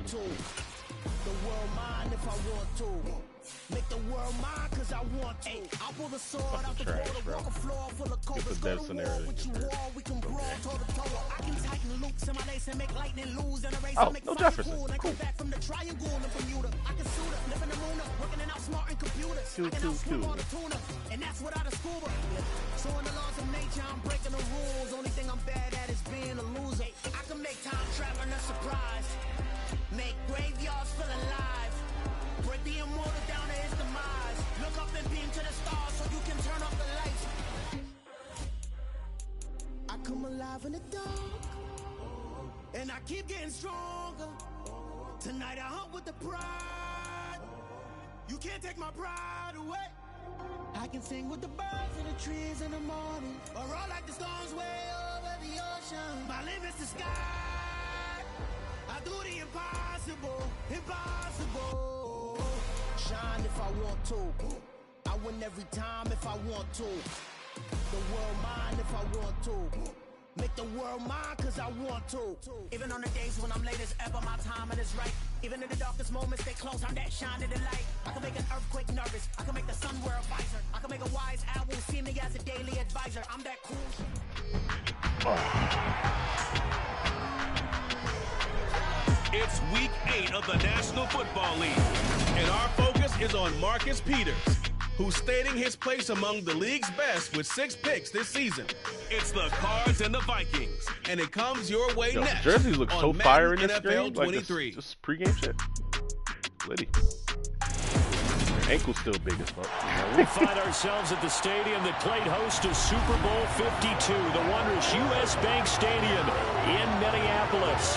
want to. The world mine if I want to. Make the world mine cause I want to. I'll pull the sword out the border, walk a floor full of covers. Go to war with you all, we can brawl toe to toe. I can tighten loops in my lace and make lightning lose in a race. Oh, make no Jefferson. Cool. Cool. Back from the triangle in Bermuda. I can suit up, live in the moon up, working and outsmarting computers. I can outswim all the tuna, and that's without a scuba. So in the laws of nature, I'm breaking the rules. Only thing I'm bad at is being a loser. I can make time traveling a surprise. Make graveyards feel alive. Break the immortal down to his demise. Look up and beam to the stars so you can turn off the lights. I come alive in the dark, and I keep getting stronger. Tonight I hunt with the pride. You can't take my pride away. I can sing with the birds and the trees in the morning, or roll like the storms way over the ocean. My limit's the sky. I do the impossible, impossible. Shine if I want to. I win every time if I want to. The world mine if I want to. Make the world mine cause I want to. Even on the days when I'm late as ever, my timing is right. Even in the darkest moments, stay close, I'm that shine in the light. I can make an earthquake nervous, I can make the sun wear a visor. I can make a wise owl see me as a daily advisor. I'm that cool. It's week 8 of the National Football League, and our focus is on Marcus Peters, who's stating his place among the league's best with 6 picks this season. It's the Cards and the Vikings, and it comes your way next. The jerseys look so fire in this screen. Like this, just pregame shit. Liddy. Your ankle's still big as fuck. We find ourselves at the stadium that played host to Super Bowl 52, the wondrous U.S. Bank Stadium in Minneapolis.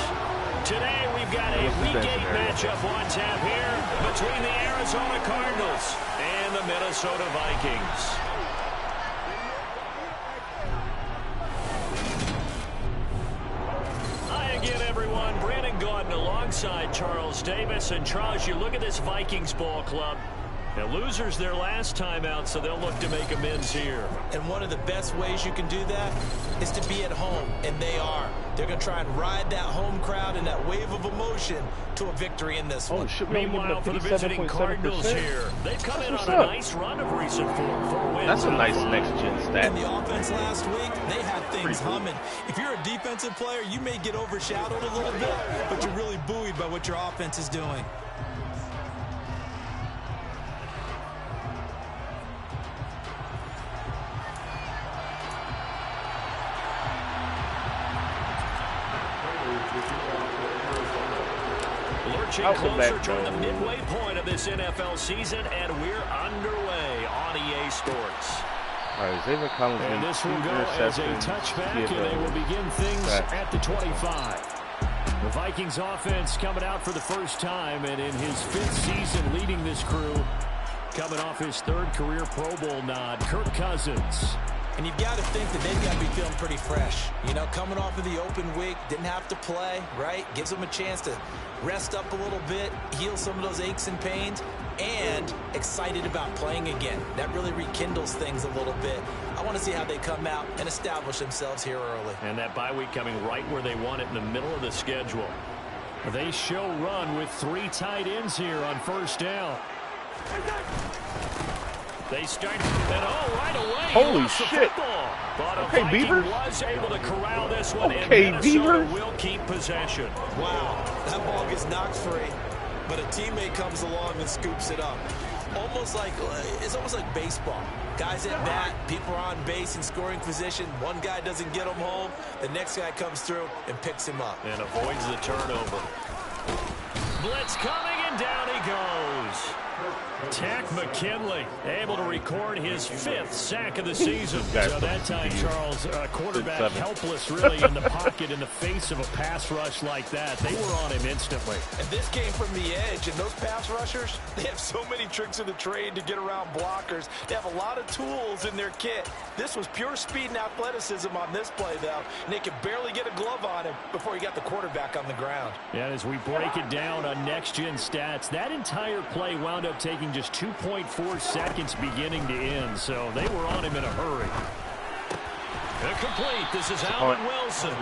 Today we've got a Week 8 matchup on tap here between the Arizona Cardinals and the Minnesota Vikings. Hi again, everyone. Brandon Gaudin alongside Charles Davis. And Charles, you look at this Vikings ball club. Now, losers their last time out, so they'll look to make amends here. And one of the best ways you can do that is to be at home, and they are. They're going to try and ride that home crowd and that wave of emotion to a victory in this one. Meanwhile, for the visiting Cardinals here, they've come in on a nice run of recent four wins. That's a nice next-gen stat. And the offense last week, they had things humming. If you're a defensive player, you may get overshadowed a little bit, but you're really buoyed by what your offense is doing. Closer toward the midway point of this NFL season, and we're underway on EA Sports. All right, Xavier Collins, and this will go as a touchback, and they will begin things at the 25. The Vikings offense coming out for the first time, and in his 5th season leading this crew, coming off his 3rd career Pro Bowl nod, Kirk Cousins. And you've got to think that they've got to be feeling pretty fresh. You know, coming off of the open week, didn't have to play, right? Gives them a chance to rest up a little bit, heal some of those aches and pains, and excited about playing again. That really rekindles things a little bit. I want to see how they come out and establish themselves here early. And that bye week coming right where they want it in the middle of the schedule. They show run with 3 tight ends here on first down. They start, and right away, holy shit. But okay, Beavers was able to corral this one, okay, and Beavers will keep possession. Wow, that ball gets knocked free, but a teammate comes along and scoops it up. It's almost like baseball. Guys at bat, people are on base in scoring position. One guy doesn't get him home, the next guy comes through and picks him up. And avoids the turnover. Blitz coming, and down he goes. Tack McKinley able to record his 5th sack of the season. So that time, Charles, quarterback helpless really in the pocket in the face of a pass rush like that. They were on him instantly. And this came from the edge, and those pass rushers, they have so many tricks of the trade to get around blockers. They have a lot of tools in their kit. This was pure speed and athleticism on this play, though, and they could barely get a glove on him before he got the quarterback on the ground. Yeah, as we break it down on next-gen stats, that entire play wound up taking just 2.4 seconds beginning to end, so they were on him in a hurry. Incomplete. This is Allen Wilson.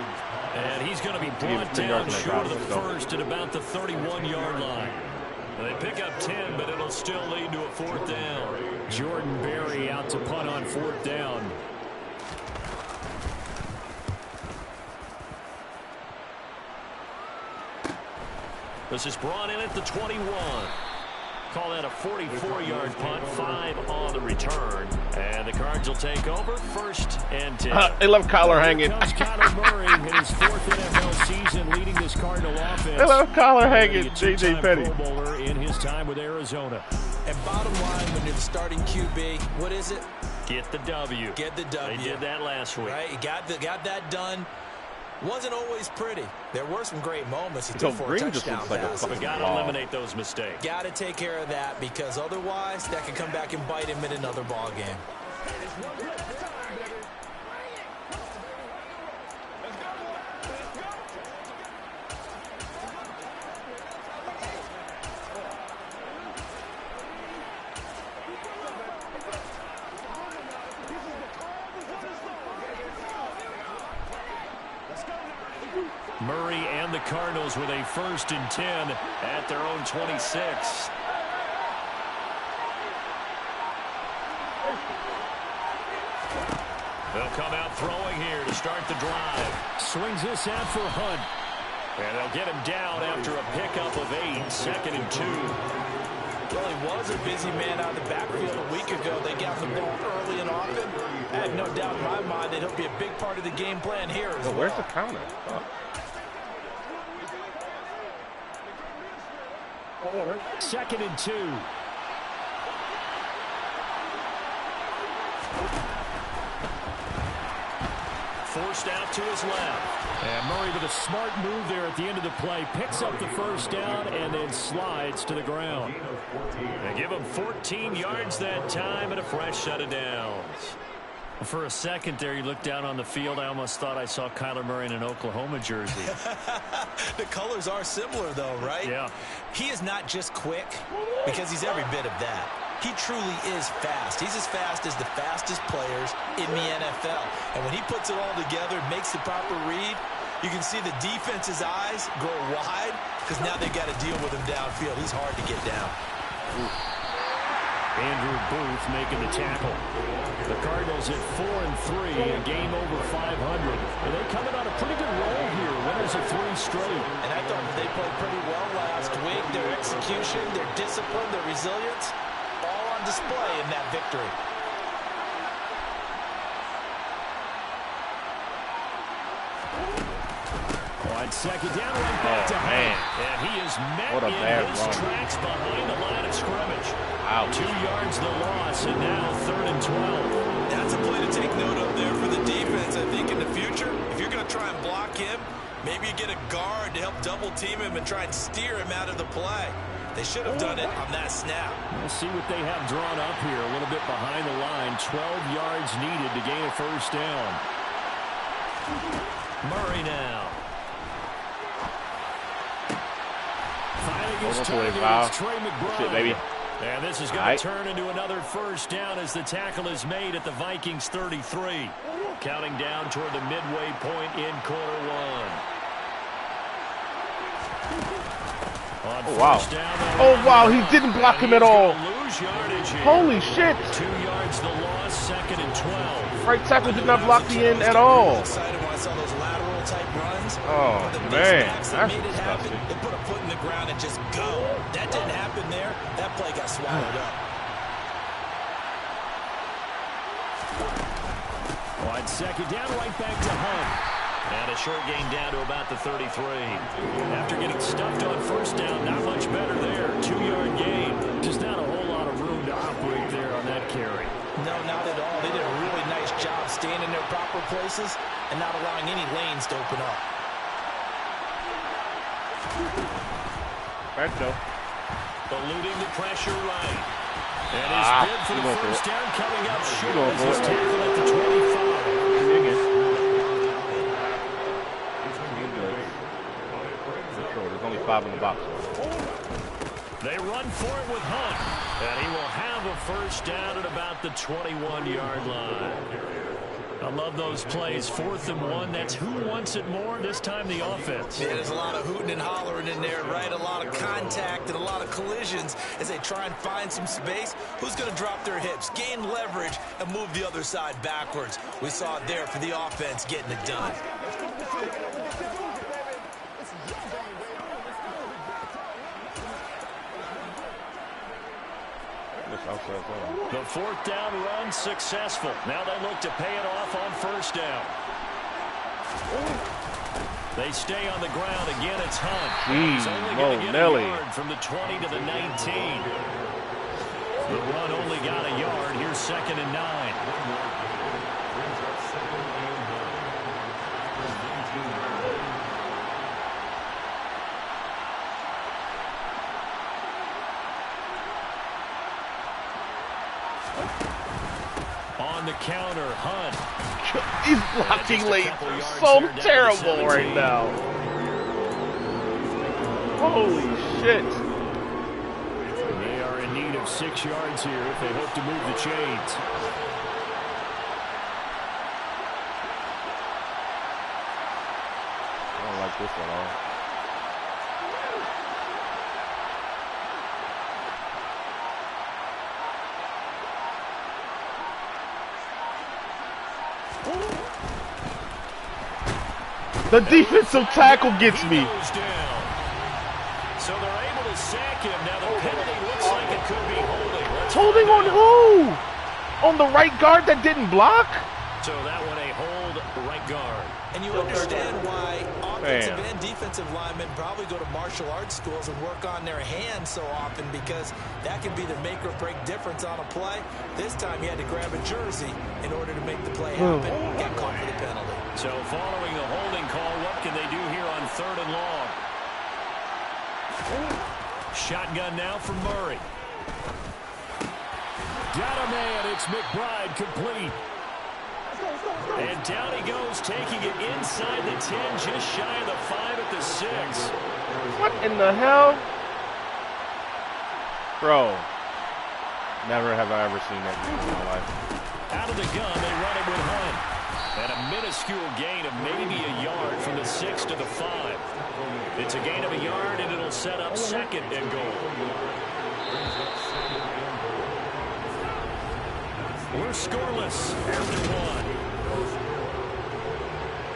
And he's going to be brought down short of the first at about the 31-yard line. They pick up 10, but it'll still lead to a 4th down. Jordan Berry out to punt on 4th down. This is brought in at the 21. Call that a 44-yard punt, 5 on the return. And the Cards will take over, 1st and 10. They love collar hanging. Kyler Murray in his 4th NFL season leading this Cardinal offense. They love collar hanging, J.J. Petty. Pro Bowler in his time with Arizona. And bottom line, when you're the starting QB, what is it? Get the W. Get the W. They did that last week. Right, you got that done. Wasn't always pretty. There were some great moments. He took 4 touchdown passes. We got to eliminate those mistakes. Got to take care of that, because otherwise that can come back and bite him in another ball game. Murray and the Cardinals with a 1st and 10 at their own 26. They'll come out throwing here to start the drive. Swings this out for Hunt. And they'll get him down after a pickup of 8, 2nd and 2. Well, he was a busy man out of the backfield a week ago. They got the ball early and often. I have no doubt in my mind that he'll be a big part of the game plan here as well. Where's the counter? Oh. 2nd and 2. Forced out to his left. And Murray with a smart move there at the end of the play. Picks up the 1st down and then slides to the ground. They give him 14 yards that time and a fresh set of downs. For a second there, you looked down on the field. I almost thought I saw Kyler Murray in an Oklahoma jersey. The colors are similar, though, right? Yeah. He is not just quick, because he's every bit of that. He truly is fast. He's as fast as the fastest players in the NFL. And when he puts it all together, makes the proper read, you can see the defense's eyes go wide, because now they've got to deal with him downfield. He's hard to get down. Andrew Booth making the tackle. The Cardinals at 4-3, a game over 500. And they coming on a pretty good roll here. Winners of 3 straight. And I thought they played pretty well last week. Their execution, their discipline, their resilience, all on display in that victory. On 2nd down, right back to Hunt. And he is met in his tracks behind the line of scrimmage. Wow. 2 yards the loss, and now 3rd and 12. That's a play to take note of there for the defense. I think in the future, if you're going to try and block him, maybe you get a guard to help double team him and try and steer him out of the play. They should have done it on that snap. We'll see what they have drawn up here. A little bit behind the line. 12 yards needed to gain a 1st down. Murray now. Fighting his target, it's Trey McBride. Shit, baby. And this is going to turn into another 1st down as the tackle is made at the Vikings 33. Counting down toward the midway point in quarter 1. Oh, wow. Oh, wow. He didn't block him at all. Holy shit. 2 yards the loss, 2nd and 12. Right tackle did not block the end at all. Excited when I saw those lateral type runs. Oh, man. That's disgusting. They put a foot in the ground and just go. That didn't happen there. That play got swallowed up. On 2nd down, right back to Hunt. And a short gain down to about the 33. After getting stuffed on 1st down, not much better there. 2-yard gain. Just not a whole lot of room to operate there on that carry. No, not at all. They did a really nice job staying in their proper places and not allowing any lanes to open up. Right, Joe. Eluding the pressure right. And his bid for the 1st down coming up short as he's tackled at the 25. There's only 5 in the box. They run for it with Hunt. And he will have a 1st down at about the 21-yard line. I love those plays. 4th and 1. That's who wants it more. This time the offense. Yeah, there's a lot of hooting and hollering in there, right? A lot of contact and a lot of collisions as they try and find some space. Who's going to drop their hips, gain leverage, and move the other side backwards? We saw it there for the offense getting it done. The 4th down run successful. Now they look to pay it off on 1st down. They stay on the ground. Again, it's Hunt. He's only going to get a yard from the 20 to the 19. The run only got a yard. Here's 2nd and 9. On the counter, Hunt. He's blocking late. So terrible right now. Holy shit. They are in need of 6 yards here if they hope to move the chains. I don't like this at all. The defensive tackle gets me. So they're able to sack him. Now the penalty looks like it could be holding. Holding on who? On the right guard that didn't block? So that one a hold right guard. And you understand why offensive and defensive linemen probably go to martial arts schools and work on their hands so often, because that can be the make or break difference on a play. This time he had to grab a jersey in order to make the play happen. Got caught for the penalty. So following the holding call, what can they do here on 3rd and long? Shotgun now from Murray. Got a man. It's McBride complete. And down he goes, taking it inside the 10, just shy of the 5 at the 6. What in the hell? Bro. Never have I ever seen that in my life. Out of the gun, they run it with Hunt. And a minuscule gain of maybe a yard from the 6 to the 5. It's a gain of a yard, and it'll set up 2nd and goal. We're scoreless after 1.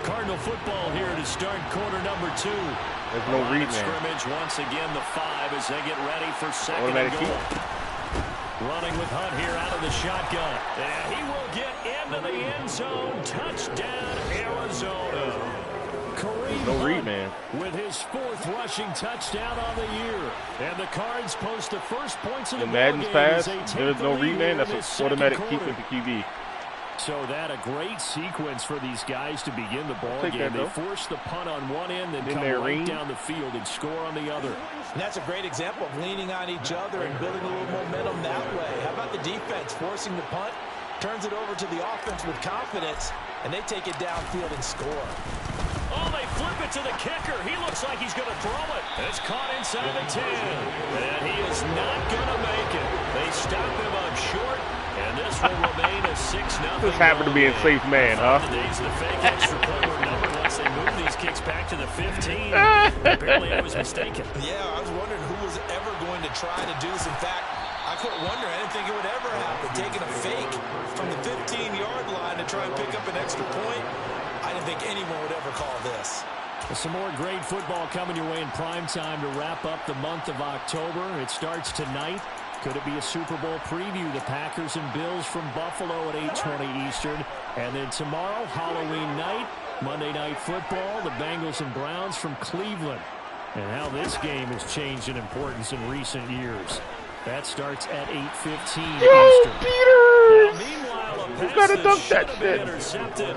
Cardinal football here to start quarter number 2. There's no read, man. Scrimmage once again, the 5 as they get ready for 2nd and goal. Running with Hunt here out of the shotgun. And he will get into the end zone. Touchdown, Arizona. Kareem no read, man. With his 4th rushing touchdown on the year. And the Cards post the first points of the Madden's pass, there's no read, man. That's an automatic keep quarter. with the QB. So that a great sequence for these guys to begin the ball game. They force the punt on one end, then come right down the field and score on the other. And that's a great example of leaning on each other and building a little momentum that way. How about the defense forcing the punt, turns it over to the offense with confidence, and they take it downfield and score. Oh, they flip it to the kicker. He looks like he's going to throw it. It's caught inside the 10. And he is not going to make it. They stop him on short, and this will remain a 6-0. This happened to be a safe man, huh? The days of the fake extra point were numbered once they moved these kicks back to the 15. Apparently I was mistaken. Yeah, I was wondering who was ever going to try to do this. In fact, I quit wondering. I didn't think it would ever happen. Taking a fake from the 15-yard line to try and pick up an extra point. I didn't think anyone would ever call this. Some more great football coming your way in prime time to wrap up the month of October. It starts tonight. Could it be a Super Bowl preview? The Packers and Bills from Buffalo at 8:20 Eastern. And then tomorrow, Halloween night, Monday Night Football, the Bengals and Browns from Cleveland. And how this game has changed in importance in recent years. That starts at 8:15 Eastern. Peters! Meanwhile, You gotta dunk that shit. Intercepted,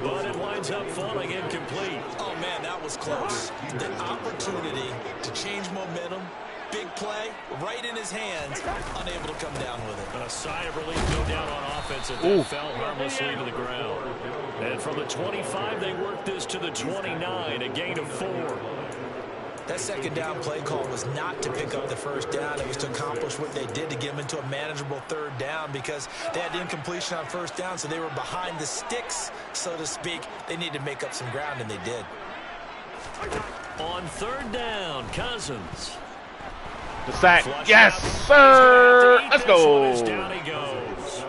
but it winds up falling incomplete. Oh, man, that was close. The opportunity to change momentum, big play, right in his hands, unable to come down with it. A sigh of relief, no doubt, on offense as that fell harmlessly to the ground. And from the 25, they work this to the 29, a gain of 4. That second down play call was not to pick up the first down. It was to accomplish what they did to get them into a manageable third down because they had incompletion on first down, so they were behind the sticks, so to speak. They needed to make up some ground, and they did. On third down, Cousins. The sack. Yes, sir. Let's go. Down he goes.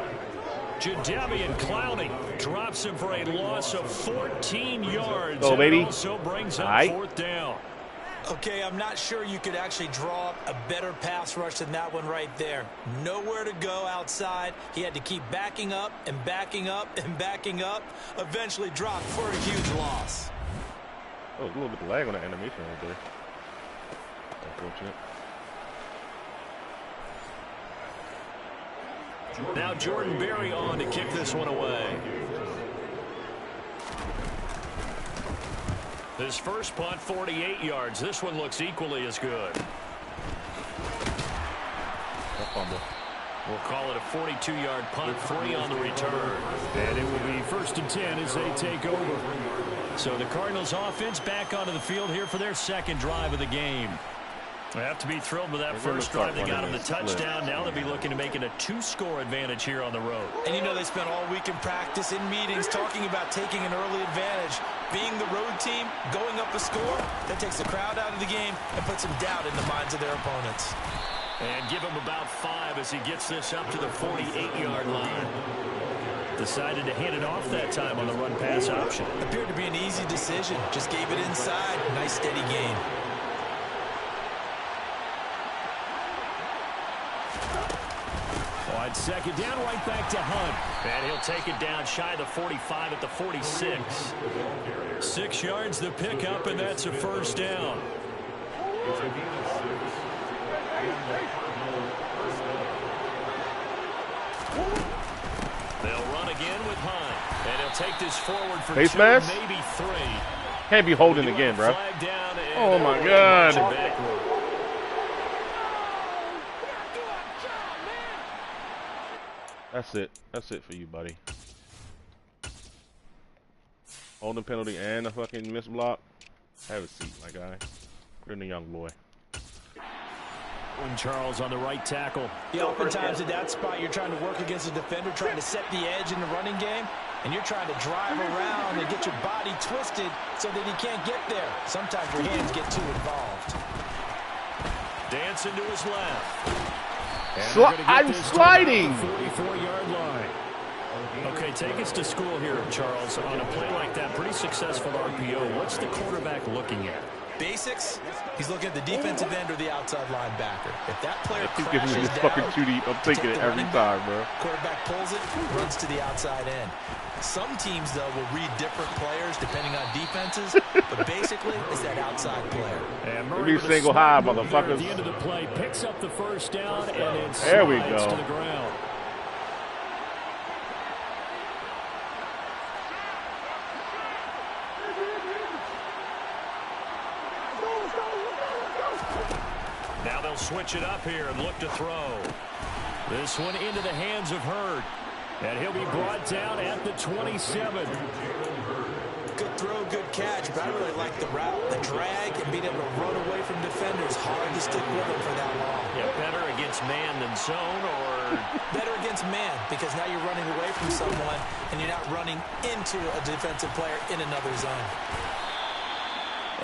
Jadeveon Clowney drops him for a loss of 14 yards. Go, baby. Also brings up fourth down. Okay, I'm not sure you could actually draw up a better pass rush than that one right there. Nowhere to go outside. He had to keep backing up and backing up and backing up. Eventually dropped for a huge loss. Oh, a little bit of lag on that animation right there. Unfortunate. Now Jordan Berry on to kick this one away. His first punt, 48 yards. This one looks equally as good. We'll call it a 42-yard punt, 40 on the return. And it will be 1st and 10 as they take over. So the Cardinals offense back onto the field here for their second drive of the game. They have to be thrilled with that first drive. They got him the touchdown. Now they'll be looking to make it a 2-score advantage here on the road. And you know they spent all week in practice, in meetings, talking about taking an early advantage. Being the road team, going up a score, that takes the crowd out of the game and puts some doubt in the minds of their opponents. And give him about 5 as he gets this up to the 48-yard line. Decided to hand it off that time on the run-pass option. Appeared to be an easy decision. Just gave it inside. Nice, steady gain. On second down, right back to Hunt. And he'll take it down shy of the 45 at the 46. 6 yards the pickup, and that's a first down. They'll run again with Hunt. And he'll take this forward for face 2, mask? maybe 3. Can't be holding again, bro. Oh, my God. That's it. That's it for you, buddy. Holding penalty and a fucking missed block. Have a seat, my guy. You're the young boy. When Charles on the right tackle. Yeah, oftentimes at that spot, you're trying to work against a defender, trying to set the edge in the running game, and you're trying to drive around and get your body twisted so that he can't get there. Sometimes your hands get too involved. Dancing to his left. I'm sliding. 44-yard line. Okay, take us to school here, Charles. On a play like that, pretty successful RPO. What's the quarterback looking at? Basics. He's looking at the defensive end or the outside linebacker. If that player crashes down, fucking too deep, I'm taking it every time, bro. Quarterback pulls it, runs to the outside end. Some teams, though, will read different players depending on defenses, but basically it's that outside player. Every single high, motherfuckers. At the end of the play, picks up the first down and then there we slides go. To the ground. Now they'll switch it up here and look to throw. This one into the hands of Hurd. And he'll be brought down at the 27. Good throw, good catch, but I really like the route, the drag, and being able to run away from defenders. Hard to stick with them for that long. Yeah, better against man than zone, or? Better against man, because now you're running away from someone, and you're not running into a defensive player in another zone.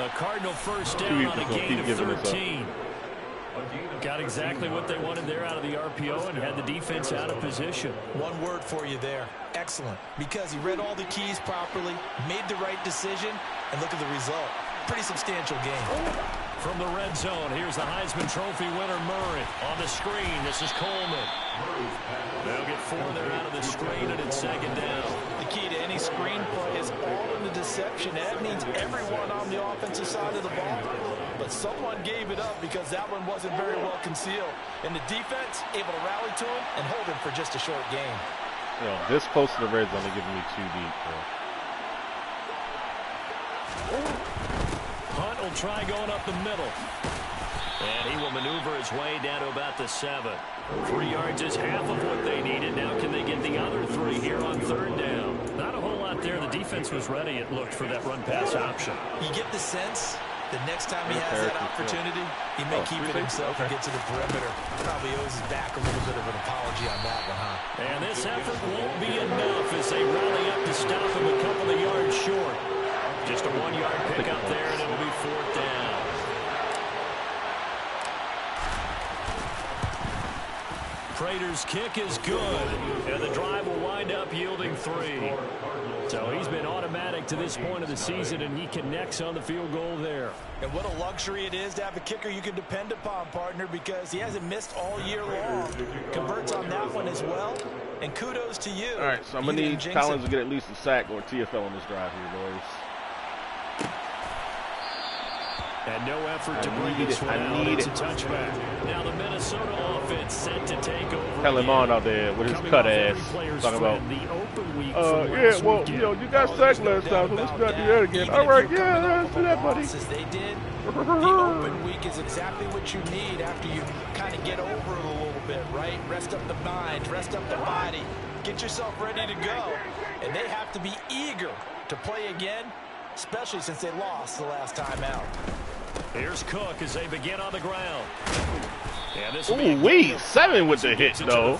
A Cardinal first down on a gain of 13. Got exactly what they wanted there out of the RPO and had the defense out of position. One word for you there. Excellent. Because he read all the keys properly, made the right decision, and look at the result. Pretty substantial game. From the red zone, here's the Heisman Trophy winner, Murray. On the screen, this is Coleman. They'll get 4 there out of the screen, and it's second down. The key to any screen play is all in the deception. That means everyone on the offensive side of the ball. But someone gave it up because that one wasn't very well concealed. And the defense able to rally to him and hold him for just a short game. You know, this close to the red zone, they're giving me too deep, bro. Hunt will try going up the middle. And he will maneuver his way down to about the 7. 3 yards is half of what they needed. Now can they get the other 3 here on third down? Not a whole lot there. The defense was ready, it looked, for that run-pass option. You get the sense the next time he has that opportunity, he may keep it himself and get to the perimeter. Probably owes his back a little bit of an apology on that one, huh? And this effort won't be enough as they rally up to stop him a couple of yards short. Just a 1-yard pickup there, and it'll be 4th down. Prater's kick is good, and the drive will wind up yielding 3. So he's been automatic to this point of the season, and he connects on the field goal there. And what a luxury it is to have a kicker you can depend upon, partner, because he hasn't missed all year long. Converts on that one as well, and kudos to you. All right, so I'm going to need Collins to get at least a sack or TFL on this drive here, boys. And no effort to bring this one out. It's a touchback. Now the Minnesota offense set to take over. Hell him on out there with his cut ass. Talking about, the open week yeah, well, you know, you got sacked last time, so let's not do that again. All right, yeah, let's do that, buddy. They did. The open week is exactly what you need after you kind of get over it a little bit, right? Rest up the mind, rest up the body, get yourself ready to go. And they have to be eager to play again, especially since they lost the last time out. Here's Cook as they begin on the ground. Ooh-wee, 7 with the hit, though.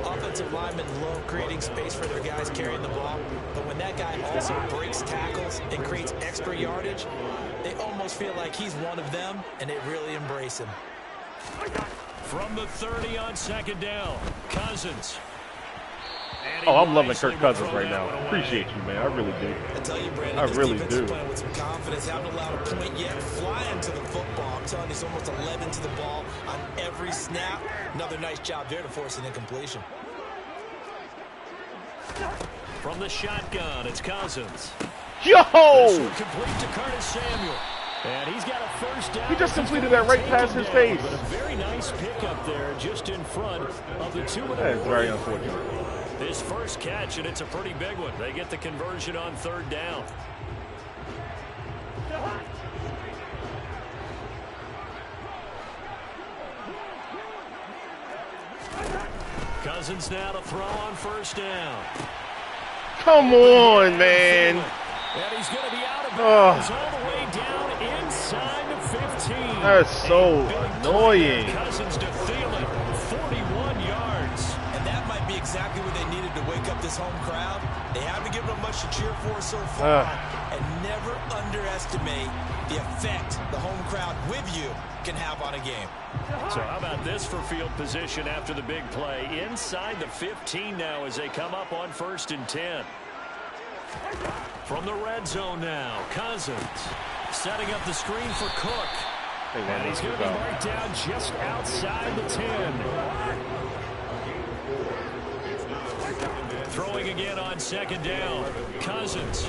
Offensive linemen love creating space for their guys carrying the ball, but when that guy also breaks tackles and creates extra yardage, they almost feel like he's one of them, and they really embrace him. From the 30 on 2nd down, Cousins. Oh, I'm loving Kirk Cousins right now. Appreciate you, man. I really do. I tell you, Brandon, I really do. Playing with some confidence, haven't allowed a point yet, flying to the football. I'm telling you, it's almost 11 to the ball on every snap. Another nice job there to force an incompletion. From the shotgun, it's Cousins. Yo! Complete to Curtis Samuel. And he's got a first down. He just completed that right past his face. But a very nice pickup there just in front of the 2-minute. That is very unfortunate. His first catch, and it's a pretty big one. They get the conversion on 3rd down. Cousins now to throw on 1st down. Come on, man. And he's going to be out of bounds all the way down inside the 15. That's so annoying. Cousins to Thielen, 41 yards. And that might be exactly what they needed to wake up this home crowd. They haven't given them much to cheer for so far. And never underestimate the effect the home crowd with you can have on a game. So how about this for field position after the big play? Inside the 15 now as they come up on 1st and 10. From the red zone now, Cousins setting up the screen for Cook. And he's going to be marked down just outside the 10. Throwing again on 2nd down, Cousins.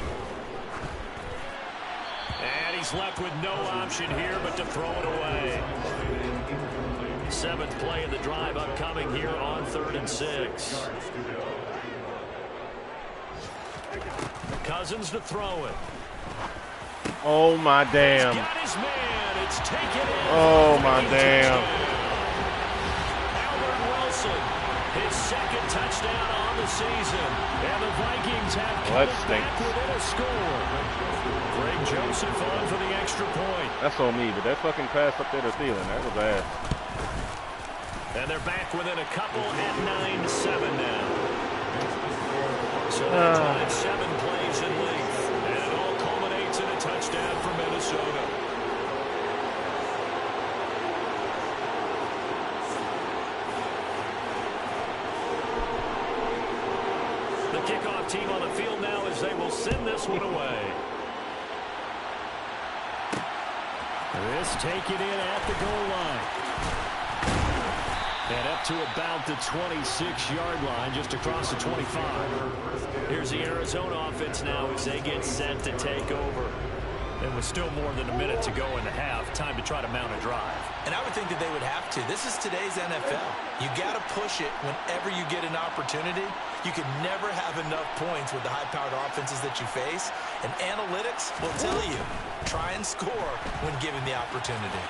And he's left with no option here but to throw it away. 7th play of the drive upcoming here on 3rd and 6. Cousins to throw it. Oh, my damn. He's got his man. It's taken in. Oh, my damn. Albert Wilson, his 2nd touchdown on the season. And the Vikings have come back within a score. Greg Joseph on for the extra point. That's on me, but that fucking pass up there to Thielen, that was ass. And they're back within a couple at 9-7 now. So that time, 7 plays in length, and it all culminates in a touchdown for Minnesota. The kickoff team on the field now as they will send this one away. This taken in at the goal line. And up to about the 26-yard line, just across the 25. Here's the Arizona offense now as they get set to take over. And with still more than a minute to go in the half, time to try to mount a drive. And I would think that they would have to. This is today's NFL. You got to push it whenever you get an opportunity. You can never have enough points with the high-powered offenses that you face. And analytics will tell you, try and score when given the opportunity.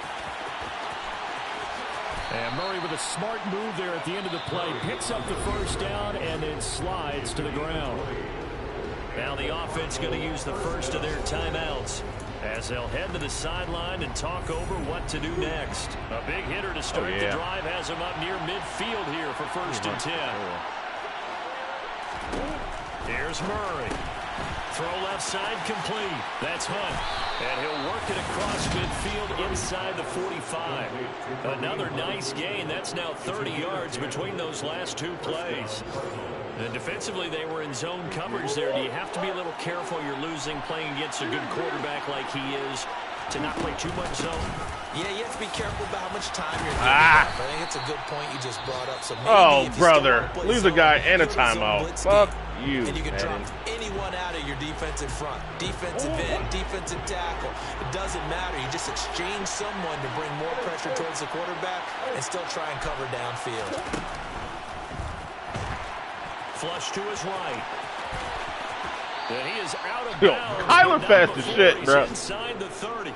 And Murray with a smart move there at the end of the play. Picks up the first down and then slides to the ground. Now the offense going to use the first of their timeouts as they'll head to the sideline and talk over what to do next. A big hitter to start the drive has him up near midfield here for 1st and 10. Here's Murray. Throw left side complete. That's Hunt. And he'll work it across midfield inside the 45. Another nice gain. That's now 30 yards between those last 2 plays. And defensively, they were in zone coverage there. Do you have to be a little careful? You're losing playing against a good quarterback like he is to not play too much zone? Yeah, you have to be careful about how much time you're giving up. I think it's a good point you just brought up. So maybe brother, lose a guy and a timeout. Fuck you, and you can drop anyone out of your defensive front, defensive end, defensive tackle. It doesn't matter. You just exchange someone to bring more pressure towards the quarterback and still try and cover downfield. Flush to his right. And he is out of bounds. Kyler fast as shit, bro. Inside the 30.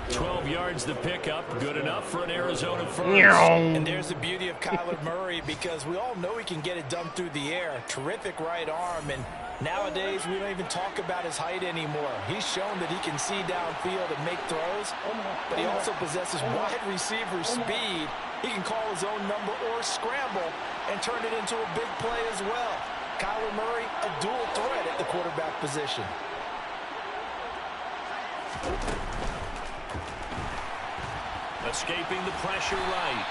12 yards the pickup. Good enough for an Arizona first. And there's the beauty of Kyler Murray, because we all know he can get it done through the air. Terrific right arm. And nowadays, we don't even talk about his height anymore. He's shown that he can see downfield and make throws. But he also possesses wide receiver speed. He can call his own number or scramble and turn it into a big play as well. Kyler Murray, a dual threat at the quarterback position. Escaping the pressure right.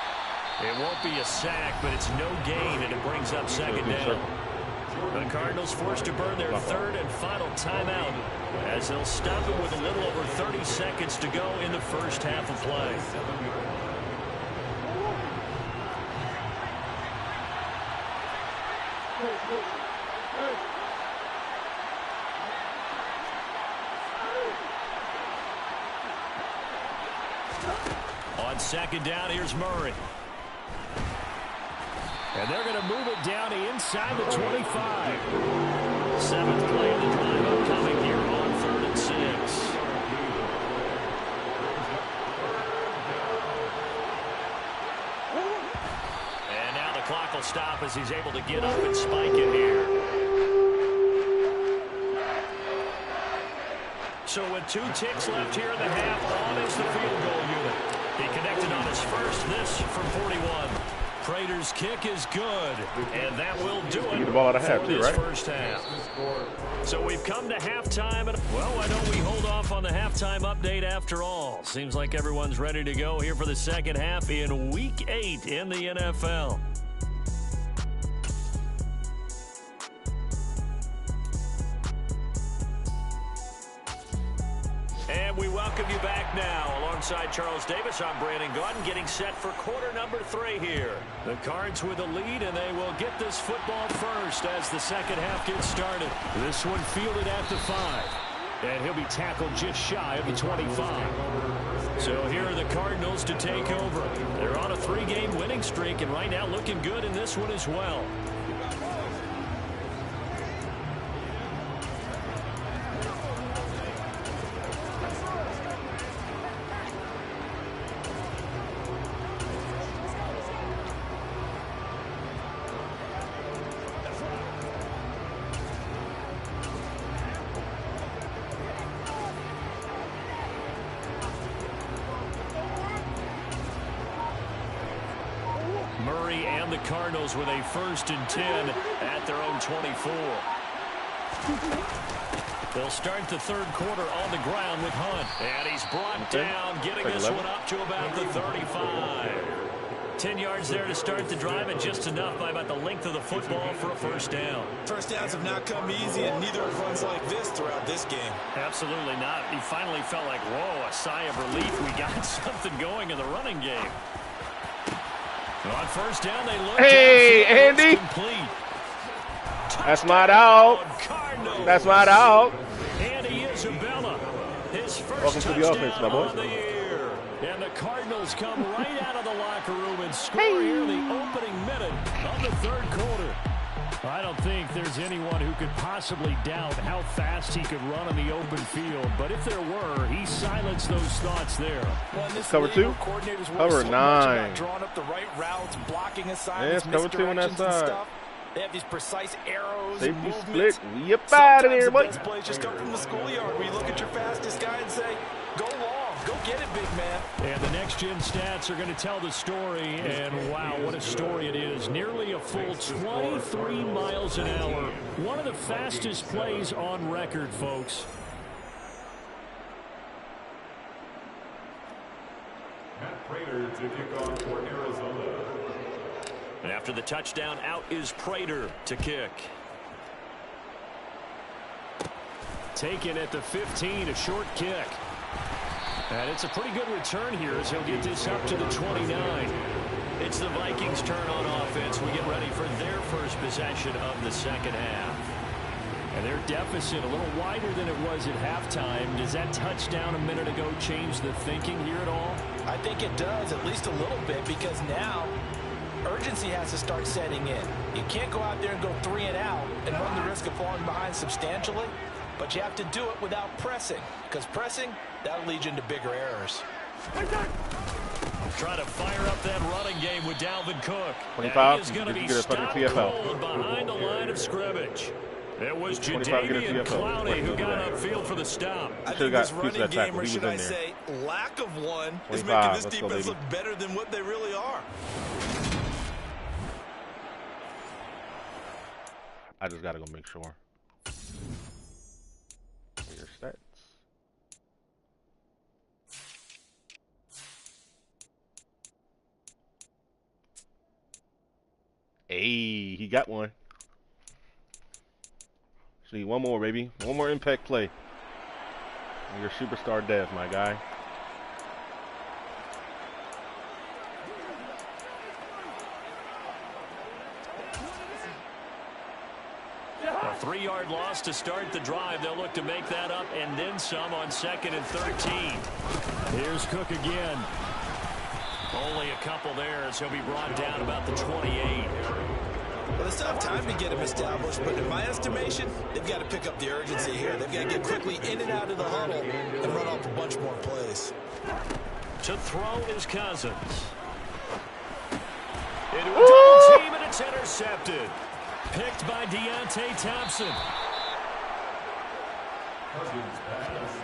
It won't be a sack, but it's no gain, and it brings up 2nd down. The Cardinals forced to burn their 3rd and final timeout as they'll stop it with a little over 30 seconds to go in the first half of play. On 2nd down, here's Murray. And they're going to move it down inside the 25. 7th play of the drive upcoming here on 3rd and 6. And now the clock will stop as he's able to get up and spike it here. So with 2 ticks left here in the half, on is the field goal unit. He connected on his first, this from 41. Prater's kick is good, and that will do it the ball out of half, too, right? First half. So we've come to halftime, and well, why don't we hold off on the halftime update after all? Seems like everyone's ready to go here for the second half in Week 8 in the NFL. And we welcome you back now. Alongside Charles Davis, I'm Brandon Gaudin, getting set for quarter number 3 here. The Cards with a lead, and they will get this football first as the second half gets started. This one fielded at the 5. And he'll be tackled just shy of the 25. So here are the Cardinals to take over. They're on a 3-game winning streak, and right now looking good in this one as well. Murray and the Cardinals with a 1st and 10 at their own 24. They'll start the 3rd quarter on the ground with Hunt. And he's brought down, getting this one up to about the 35. 10 yards there to start the drive, and just enough by about the length of the football for a 1st down. First downs have not come easy, and neither have runs like this throughout this game. Absolutely not. He finally felt like, whoa, a sigh of relief. We got something going in the running game. On 1st down, they look. Hey, Andy. That's my dog. That's my dog. Andy Isabella. His first Welcome to the offense, my boy. And the Cardinals come right out of the locker room and score here in the opening minute of the 3rd quarter. I don't think there's anyone who could possibly doubt how fast he could run on the open field. But if there were, he silenced those thoughts there. Cover 2? Cover 9. Drawing up the right routes, blocking assignments, yes, cover 2 on that side. They have these precise arrows Safety and movements. split. We up out of Sometimes there, the boy. best plays just come from the schoolyard where you look at your fastest guy and say, go long, go get it, big man. And the next-gen stats are going to tell the story, and wow, what a story it is. Nearly a full 23 miles an hour. One of the fastest plays on record, folks. Prater to kick off for Arizona. And after the touchdown, out is Prater to kick. Taken at the 15, a short kick. And it's a pretty good return here as he'll get this up to the 29. It's the Vikings' turn on offense. We get ready for their first possession of the second half. And their deficit a little wider than it was at halftime. Does that touchdown a minute ago change the thinking here at all? I think it does, at least a little bit, because now urgency has to start setting in. You can't go out there and go 3 and out and run the risk of falling behind substantially, but you have to do it without pressing, because pressing, that'll lead you into bigger errors. Try to fire up that running game with Dalvin Cook. 25. He's going to be Get a fucking TFL. cold behind the line of scrimmage. It was Jadeveon Clowney who got upfield for the stop. I think this running game, or should I say lack of one, is making this defense look better than what they really are. I just got to go make sure. Your stats. Hey, he got one. Just need one more, baby. One more impact play. And your superstar dev, my guy. A 3-yard loss to start the drive. They'll look to make that up and then some on 2nd and 13. Here's Cook again. Only a couple there as he'll be brought down about the 28. Well, they still have time to get him established, but in my estimation, they've got to pick up the urgency here. They've got to get quickly in and out of the huddle and run off a bunch more plays. To throw is Cousins. Into a double team, and it's intercepted. Picked by Deontay Thompson. Cousins pass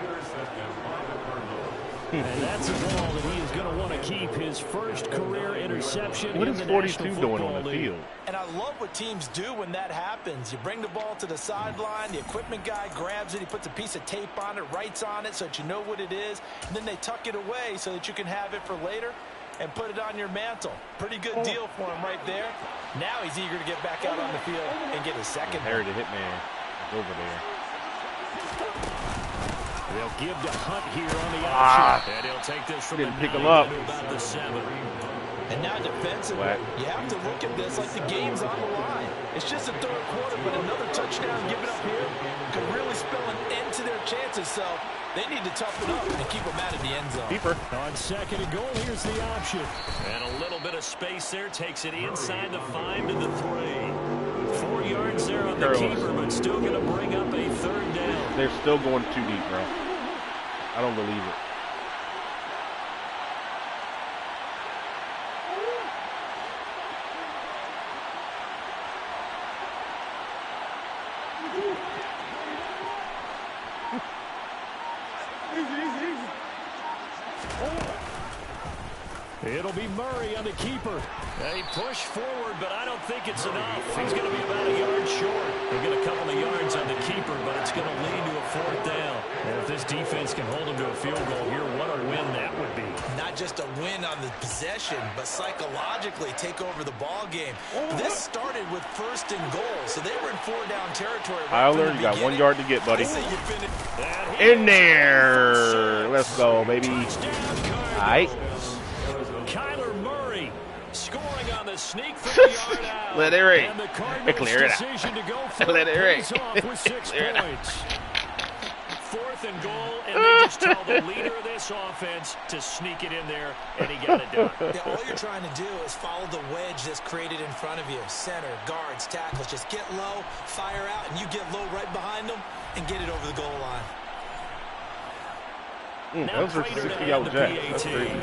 intercepted by the Cardinals. And that's a ball that he is going to want to keep, his first career interception. What in is the 42 doing on the field? And I love what teams do when that happens. You bring the ball to the sideline, the equipment guy grabs it, he puts a piece of tape on it, writes on it so that you know what it is, and then they tuck it away so that you can have it for later and put it on your mantle. Pretty good deal for him right there. Now he's eager to get back out on the field and get his second. Harry the Hitman is over there. They'll give to Hunt here on the option. And he'll take this from Didn't the pick 9 him up. to about the 7. And now defensively, you have to look at this like the game's on the line. It's just a third quarter, but another touchdown given up here could really spell an end to their chances. So they need to toughen up and keep them out of the end zone. Keeper. On 2nd and goal, here's the option. And a little bit of space there. Takes it inside the 5 to the 3. 4 yards there on the keeper, but still going to bring up a 3rd down. They're still going too deep, bro. I don't believe it. It'll be Murray on the keeper. They push forward, but I don't think it's enough. He's going to be about a yard short. He'll get a couple of yards on the keeper, but it's going to lead to a 4th down. And if this defense can hold him to a field goal here, what a win that would be. Not just a win on the possession, but psychologically take over the ball game. This started with 1st and goal, so they were in 4-down territory. Tyler, you got 1 yard to get, buddy. In there. Let's go, baby. All right. Kyler Murray scoring on the sneak from the yard out. Let it ring. And the Cardinals' Clear it decision out. to go for Let it ring. pays off with 6 Clear it out. points. 4th and goal, and they just tell the leader of this offense to sneak it in there, and he got it done. Yeah, all you're trying to do is follow the wedge that's created in front of you. Center, guards, tackles. Just get low, fire out, and you get low right behind them and get it over the goal line. That was a 60-yard jack. That's crazy.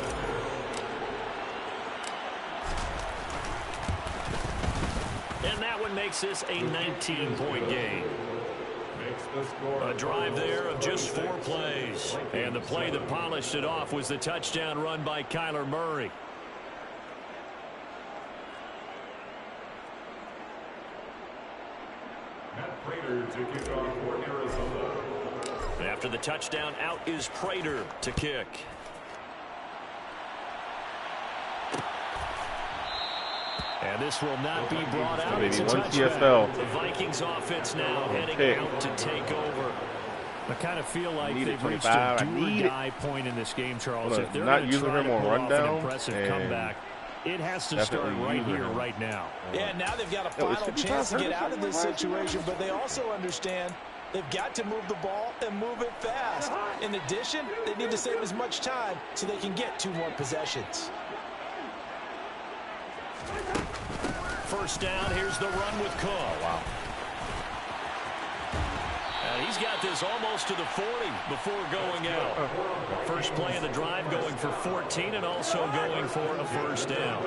And that makes this a 19-point game. A drive there of just 4 plays. And the play that polished it off was the touchdown run by Kyler Murray. Matt Prater to kick off for Arizona. After the touchdown, out is Prater to kick. And this will not be brought out. It's a touchback. The Vikings offense now heading out to take over. I kind of feel like they've reached a do-or-die point in this game, Charles. If they're not using him on rundown, impressive comeback, it has to start right here, right now. Yeah, now they've got a final chance to get out of this situation, but they also understand they've got to move the ball and move it fast. In addition, they need to save as much time so they can get 2 more possessions. First down, here's the run with Cook. Oh, wow. And he's got this almost to the 40 before going out. First play of the drive going for 14 and also going for a first down.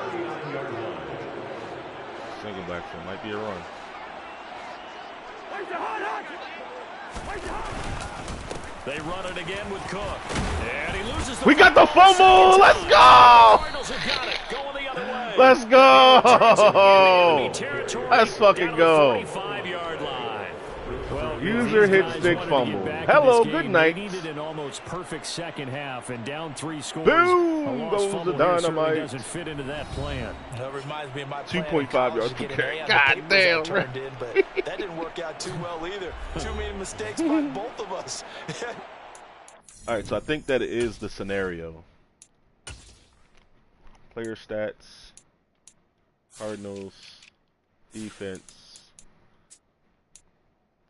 Single backfield might be a run. They run it again with Cook. And he loses the We got the fumble! Let's go! Cardinals have got it. Going the other way. Let's go! Let's fucking go. 45-yard line. Well, User hit stick fumble. Hello, good night. Needed an almost perfect second half and down 3 scores. Boom goes the dynamite. Doesn't fit into that plan. That reminds me of my 2.5 yards per carry. God damn. But that didn't work out too well either. Too many mistakes by both of us. All right, so I think that is the scenario. Player stats. Cardinals defense.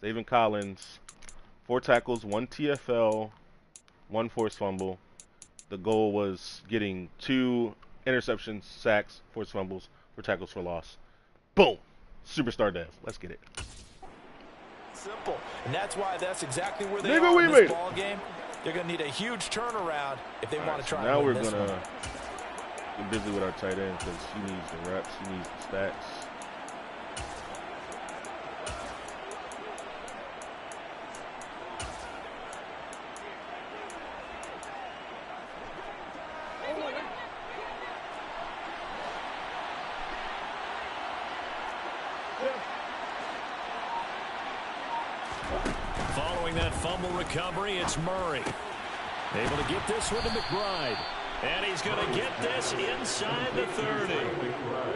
David Collins, 4 tackles, 1 TFL, 1 forced fumble. The goal was getting 2 interceptions, sacks, forced fumbles, 4 tackles for loss. Boom! Superstar Dev. Let's get it. Simple. And that's why that's exactly where they are in this ball game. They're going to need a huge turnaround if they want to try and win this one. Now we're going to get busy with our tight end because he needs the reps, he needs the stats. Following that fumble recovery, it's Murray. Able to get this one to McBride. And he's going to get this inside the 30.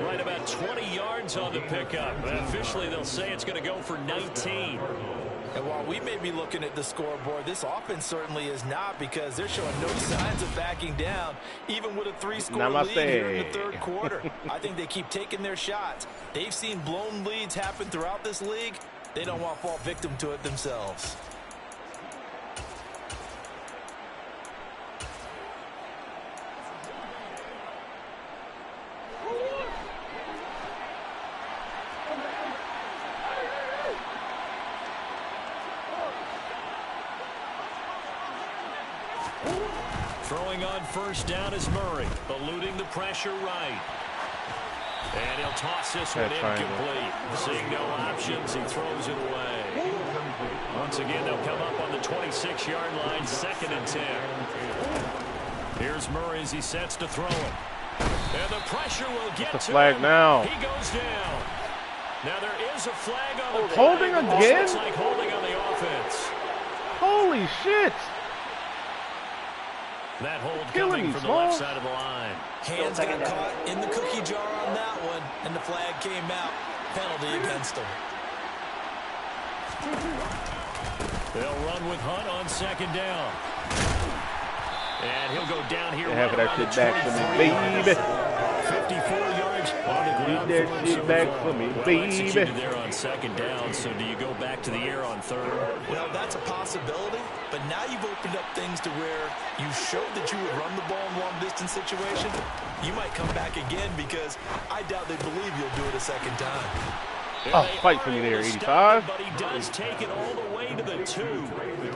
Right about 20 yards on the pickup. Officially, they'll say it's going to go for 19. And while we may be looking at the scoreboard, this offense certainly is not, because they're showing no signs of backing down, even with a 3-score lead here in the 3rd quarter. I think they keep taking their shots. They've seen blown leads happen throughout this league. They don't want to fall victim to it themselves. Throwing on first down is Murray, eluding the pressure right. And he'll toss this one incomplete. Seeing no options, he throws it away. Once again, they'll come up on the 26-yard line, 2nd and 10. Here's Murray as he sets to throw it. And the pressure will get to flag him. now. He goes down. Now there is a flag on the play. Holding again? Looks like holding on the offense. Holy shit! That hold coming from the left side of the line. Hands got caught in the cookie jar on that one, and the flag came out. Penalty against them. They'll run with Hunt on 2nd down. And he'll go down here. Have that shit back for me, baby. 54 yards on the ground. Need that shit back for me, baby. There on 2nd down, so do you go back to the air on 3rd? Well, that's a possibility, but now you've opened up things to where you showed that you would run the ball in long-distance situation. You might come back again, because I doubt they believe you'll do it a 2nd time. Oh, fight for me there, 85. But he does take it all the way to the 2.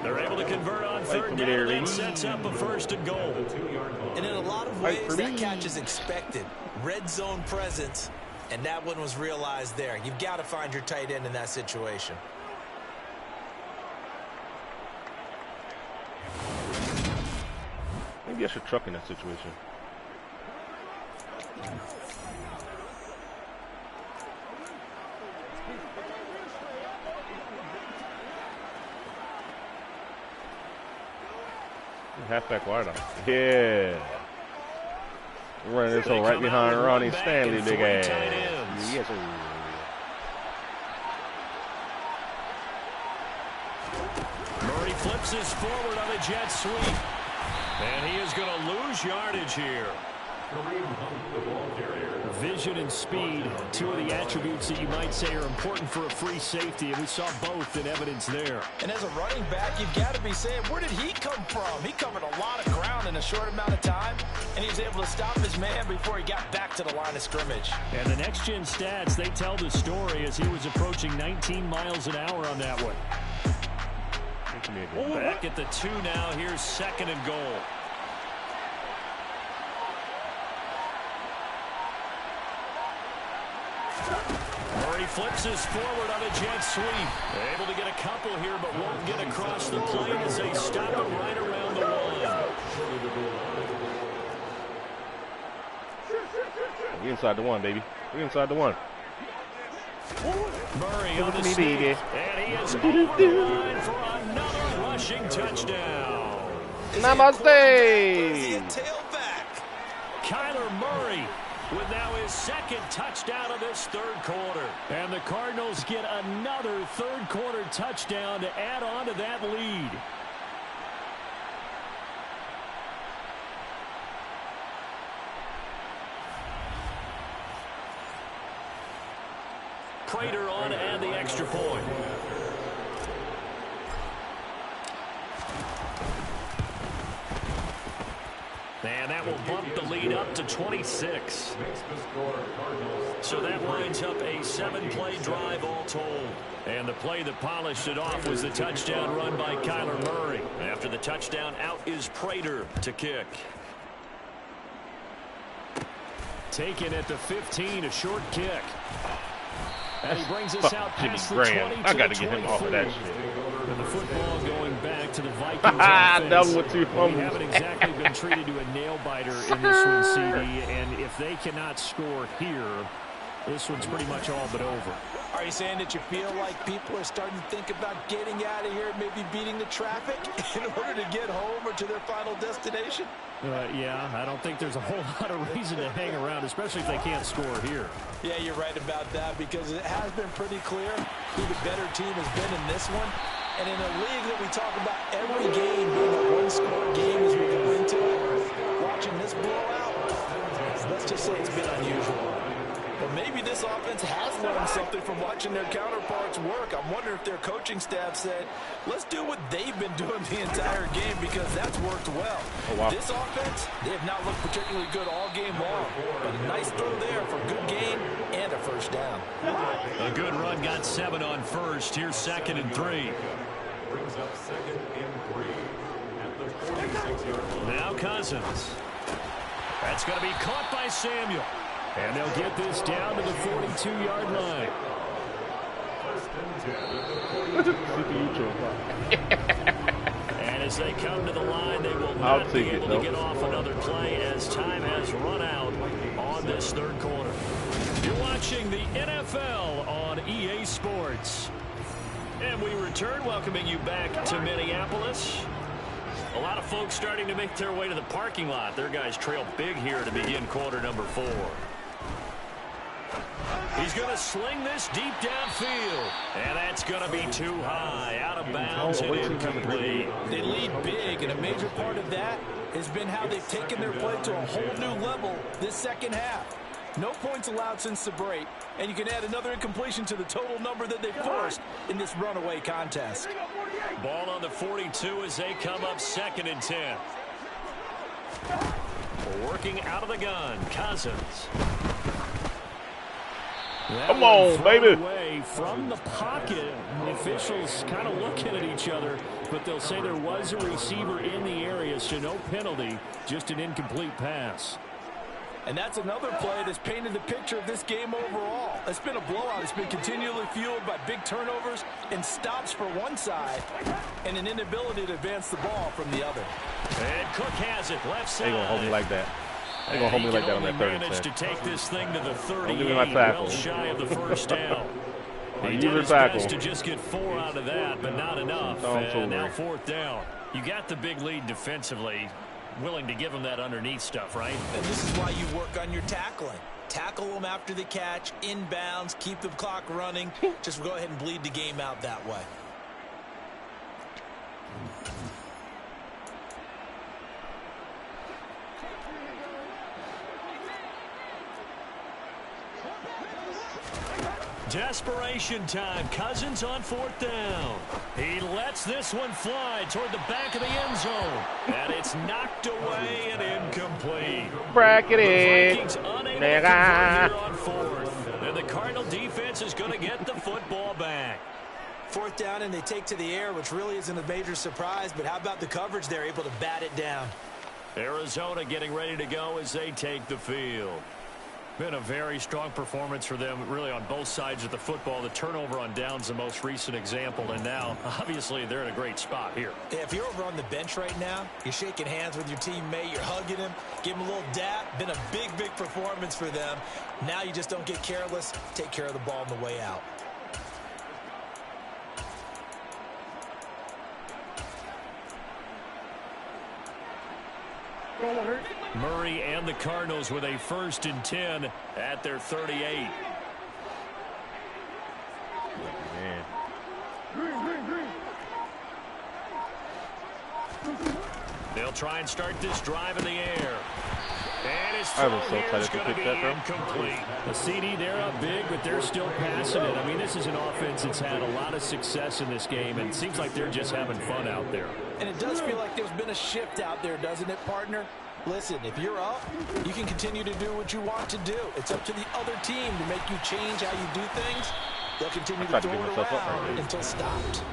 They're able to convert on 3rd down, and then sets up a 1st and goal. And in a lot of ways, that catch is expected. Red zone presence, And that one was realized there. You've got to find your tight end in that situation. Maybe I should truck in that situation. Halfback wide out. Yeah. Running this one right behind Ronnie Stanley, big ass. Yes, sir. Murray flips his forward on a jet sweep. And he is going to lose yardage here. Vision and speed, two of the attributes that you might say are important for a free safety, and we saw both in evidence there. And as a running back, you've got to be saying, where did he come from? He covered a lot of ground in a short amount of time, and he was able to stop his man before he got back to the line of scrimmage. And the next-gen stats, they tell the story as he was approaching 19 miles an hour on that one. Back at the 2 now. Here's 2nd and goal. Murray flips his forward on a jet sweep. Able to get a couple here, but won't get across the plane as they stop it right around the line. We inside the 1, baby. We inside the 1. Murray on the sneak, and he is over the line for another rushing touchdown. Namaste. Tailback. Kyler Murray with now his 2nd touchdown of this 3rd quarter. And the Cardinals get another 3rd quarter touchdown to add on to that lead. Prater on to add the extra point. And that will bump the lead up to 26. So that lines up a 7-play drive all told. And the play that polished it off was the touchdown run by Kyler Murray. After the touchdown, out is Prater to kick. Taken at the 15, a short kick. And he brings us out past the 20 I got to get him off of that shit. And the football going back to the Vikings offense. Double with 2 We fumbles. haven't exactly been treated to a nail-biter in this one, CD. And if they cannot score here, this one's pretty much all but over. Are you saying that you feel like people are starting to think about getting out of here, maybe beating the traffic in order to get home or to their final destination? Yeah, I don't think there's a whole lot of reason to hang around, especially if they can't score here. Yeah, you're right about that because it has been pretty clear who the better team has been in this one. And in a league that we talk about every game being a one-score game as we go into it, watching this blowout, let's just say it's been unusual. But maybe this offense has learned something from watching their counterparts work. I'm wondering if their coaching staff said, let's do what they've been doing the entire game because that's worked well. Oh, wow. This offense, they have not looked particularly good all game long. But a nice throw there for a good gain and a 1st down. A good run got 7 on 1st. Here's 2nd and 3. Brings up 2nd and 3 at the 46-yard line. Now Cousins. That's going to be caught by Samuel. And they'll get this down to the 42-yard line. And as they come to the line, they will not be able to get off another play as time has run out on this 3rd quarter. You're watching the NFL on EA Sports. And we return, welcoming you back to Minneapolis. A lot of folks starting to make their way to the parking lot. Their guys trail big here to begin quarter number 4. He's going to sling this deep downfield. And that's going to be too high. Out of bounds and incomplete. They lead big, and a major part of that has been how they've taken their play to a whole new level this 2nd half. No points allowed since the break, and you can add another incompletion to the total number that they forced in this runaway contest. Ball on the 42 as they come up 2nd and 10. Working out of the gun, Cousins. Come on, baby. Away from the pocket. The officials kind of looking at each other, but they'll say there was a receiver in the area, so no penalty, just an incomplete pass. And that's another play that's painted the picture of this game overall. It's been a blowout. It's been continually fueled by big turnovers and stops for one side and an inability to advance the ball from the other. And Cook has it left side. They gonna hold me like that. They gonna hold me like that on that third and 10. Managed to take this thing to the 38, tackle. well shy of the first down. He Use did your his tackle. best to just get 4 out of that, but not enough. And now 4th down. You got the big lead defensively. Willing to give them that underneath stuff, right? And this is why you work on your tackling. Tackle them after the catch, inbounds, keep the clock running. Just go ahead and bleed the game out that way. Desperation time. Cousins on 4th down. He lets this one fly toward the back of the end zone. And it's knocked away and incomplete. Bracket The it. Vikings unable to convert here on 4th. And the Cardinal defense is going to get the football back. 4th down and they take to the air, which really isn't a major surprise. But how about the coverage? They're able to bat it down. Arizona getting ready to go as they take the field. Been a very strong performance for them, really, on both sides of the football. The turnover on downs, the most recent example, and now, obviously, they're in a great spot here. If you're over on the bench right now, you're shaking hands with your teammate, you're hugging him, give him a little dap. Been a big, big performance for them. Now you just don't get careless. Take care of the ball on the way out. Murray and the Cardinals with a 1st and 10 at their 38. Man. They'll try and start this drive in the air. And his I throw was so here is excited to going to pick be that throw. incomplete. The CD, they're up big, but they're still passing it. I mean, this is an offense that's had a lot of success in this game, and it seems like they're just having fun out there. And it does feel like there's been a shift out there, doesn't it, partner? Listen, if you're up, you can continue to do what you want to do. It's up to the other team to make you change how you do things. They'll continue to throw it around until stopped.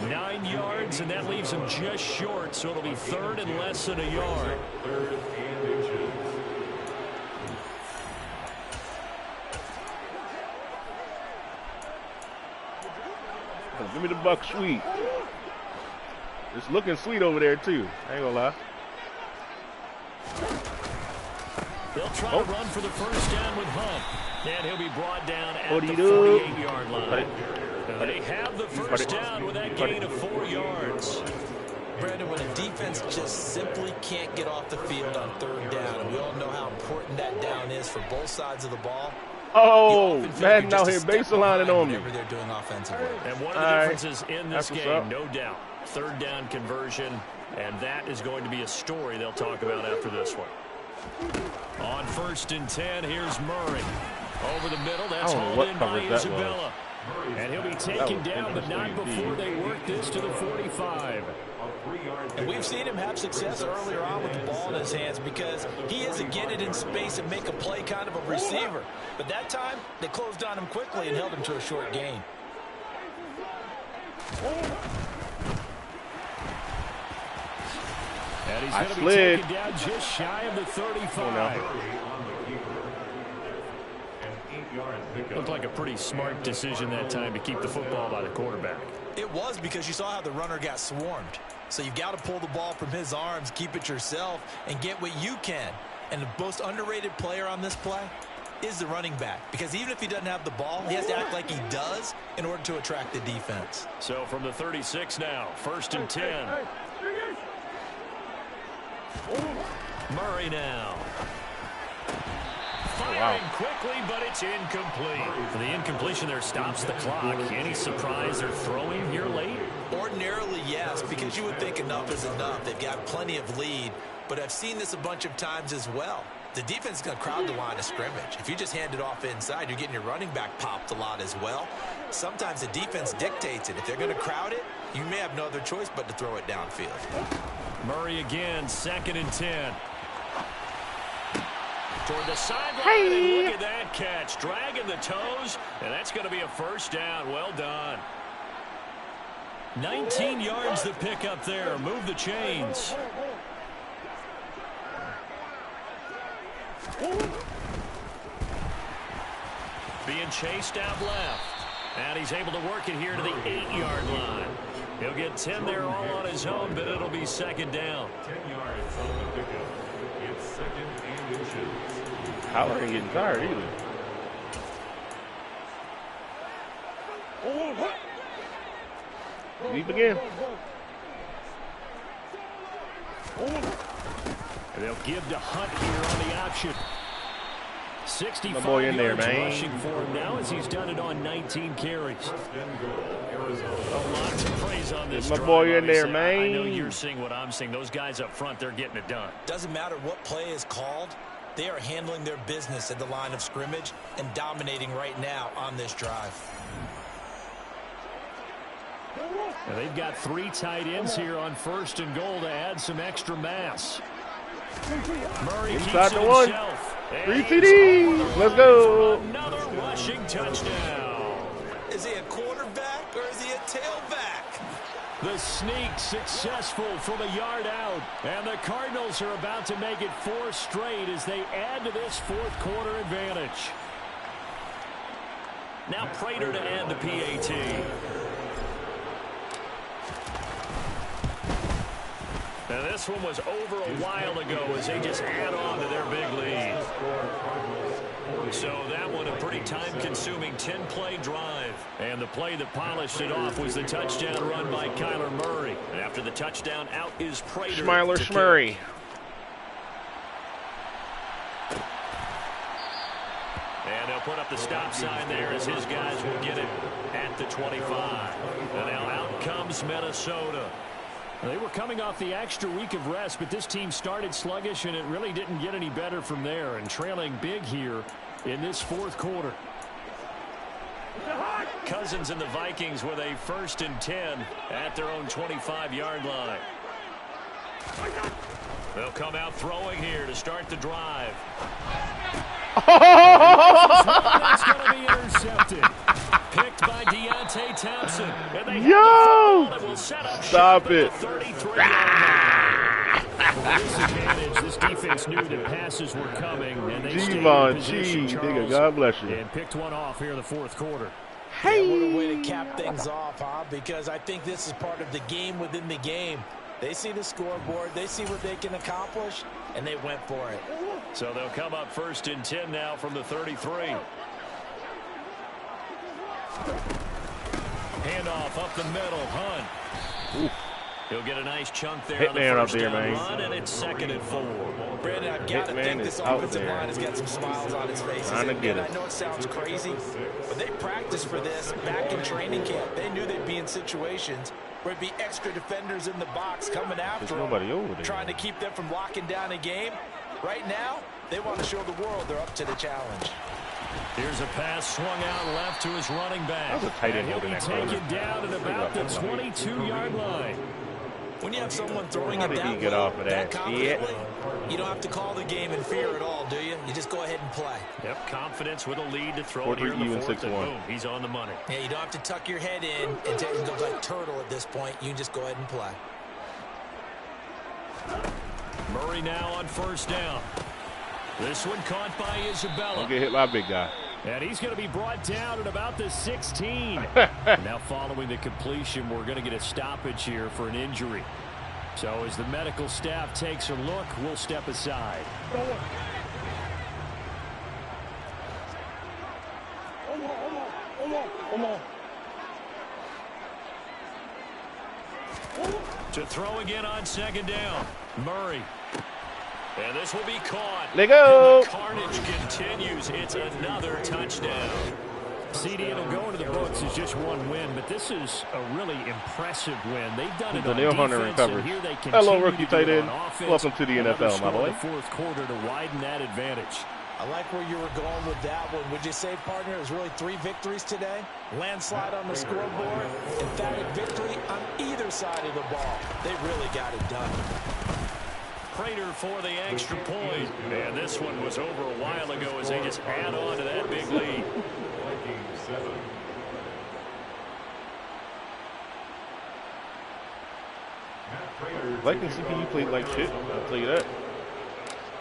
9 yards, and that leaves them just short, so it'll be 3rd and less than a yard. 3rd and inches. Give me the buck sweet. It's looking sweet over there, too. I ain't gonna lie. They'll try to run for the 1st down with Hunt. And he'll be brought down at the 48-yard line. They have the 1st down with that gain of 4 yards. Brandon, when a defense just simply can't get off the field on 3rd down, and we all know how important that down is for both sides of the ball. Oh, Madden out here baselining on me. Whatever they're doing offensively. And one of the differences in this game, no doubt, 3rd down conversion, and that is going to be a story they'll talk about after this one. On 1st and 10, here's Murray. Over the middle, that's hauled in by Isabella. And he'll be taken down, but not before they work this to the 45. And we've seen him have success earlier on with the ball in his hands because he is a get it in space and make a play kind of a receiver. But that time, they closed on him quickly and held him to a short gain. And he's going to be taken down just shy of the 35. Looked like a pretty smart decision that time to keep the football by the quarterback. It was, because you saw how the runner got swarmed. So you've got to pull the ball from his arms, keep it yourself, and get what you can. And the most underrated player on this play is the running back. Because even if he doesn't have the ball, he has to act like he does in order to attract the defense. So from the 36 now, 1st and 10. Murray now. Firing quickly, but it's incomplete. The incompletion there stops the clock. Any surprise they're throwing here late? Ordinarily, yes, because you would think enough is enough. They've got plenty of lead, but I've seen this a bunch of times as well. The defense is going to crowd the line of scrimmage. If you just hand it off inside, you're getting your running back popped a lot as well. Sometimes the defense dictates it. If they're going to crowd it, you may have no other choice but to throw it downfield. Murray again, 2nd and 10. Toward the sideline, and look at that catch. Dragging the toes, and that's going to be a 1st down. Well done. 19 yards to pick up there. Move the chains. Being chased out left. And he's able to work it here to the 8-yard line. He'll get 10 there all on his own, but it'll be second down. 10 yards on the pickup. It's second and inches. Howard ain't getting tired either. Leap again. And they'll give to Hunt here on the option. 65 my boy in there, yards man. rushing for him now as he's done it on 19 carries. Lots of praise on this my drive, boy in there, obviously. I know man. you're seeing what I'm seeing. Those guys up front, they're getting it done. Doesn't matter what play is called. They are handling their business at the line of scrimmage and dominating right now on this drive. Now they've got 3 tight ends here on 1st and goal to add some extra mass. Murray Inside keeps the it one. himself. 3 TDs. Let's go. Another rushing touchdown. Is he a quarterback or is he a tailback? The sneak successful from a yard out. And the Cardinals are about to make it 4 straight as they add to this 4th quarter advantage. Now Prater to add the PAT. Now this one was over a while ago as they just add on to their big lead. So that one a pretty time-consuming 10-play drive. And the play that polished it off was the touchdown run by Kyler Murray. And after the touchdown, out is Prater. Schmeiler Schmurry. And they'll put up the stop sign there as his guys will get it at the 25. And now out comes Minnesota. They were coming off the extra week of rest, but this team started sluggish, and it really didn't get any better from there, and trailing big here in this 4th quarter. Cousins and the Vikings with a 1st and 10 at their own 25-yard line. They'll come out throwing here to start the drive. That's going to be intercepted. Picked by Deontay Thompson. And they will set up Stop it. 33-yard disadvantage. This defense knew that passes were coming, and they stayed in position, Charles, God bless you. and picked one off here in the 4th quarter. Hey. Yeah, what a way to cap things off, huh? Because I think this is part of the game within the game. They see the scoreboard, they see what they can accomplish, and they went for it. So they'll come up 1st and 10 now from the 33. Handoff up the middle, Hunt. Ooh. He'll get a nice chunk there on the Hitman up first there, down man. run, and it's 2nd and 4. Brandon, I've got to think this offensive line has got some smiles on its faces. And I know it sounds crazy, but they practiced for this back in training camp. They knew they'd be in situations where it'd be extra defenders in the box coming after them, trying to keep them from locking down a game. Right now, they want to show the world they're up to the challenge. Here's a pass swung out left to his running back. That was a tight end holding that. Taken down at about the 22-yard line. When you have someone throwing it that get off of that confidently, you don't have to call the game in fear at all, do you? You just go ahead and play. Yep, confidence with a lead to throw it here in the 4th, and boom, he's on the money. Yeah, you don't have to tuck your head in and go like turtle at this point. You just go ahead and play. Murray now on 1st down. This one caught by Isabella. Don't get hit by a big guy. And he's going to be brought down at about the 16. Now following the completion, we're going to get a stoppage here for an injury. So as the medical staff takes a look, we'll step aside. To throw again on 2nd down. Murray. And this will be caught. Let go. And the carnage continues. It's another touchdown. CD, it'll go into the books as just one win, but this is a really impressive win. They've done it on defense, and here they continue. Hello, rookie tight end. Offense. Welcome to the NFL, my boy. The 4th quarter to widen that advantage. I like where you were going with that one. Would you say, partner, it was really 3 victories today? Landslide on the scoreboard, emphatic victory on either side of the ball. They really got it done. Prater for the extra point. And this one was over a while ago as they just add on to that big lead. Vikings 7. Vikings CPU played like shit. I'll tell you that.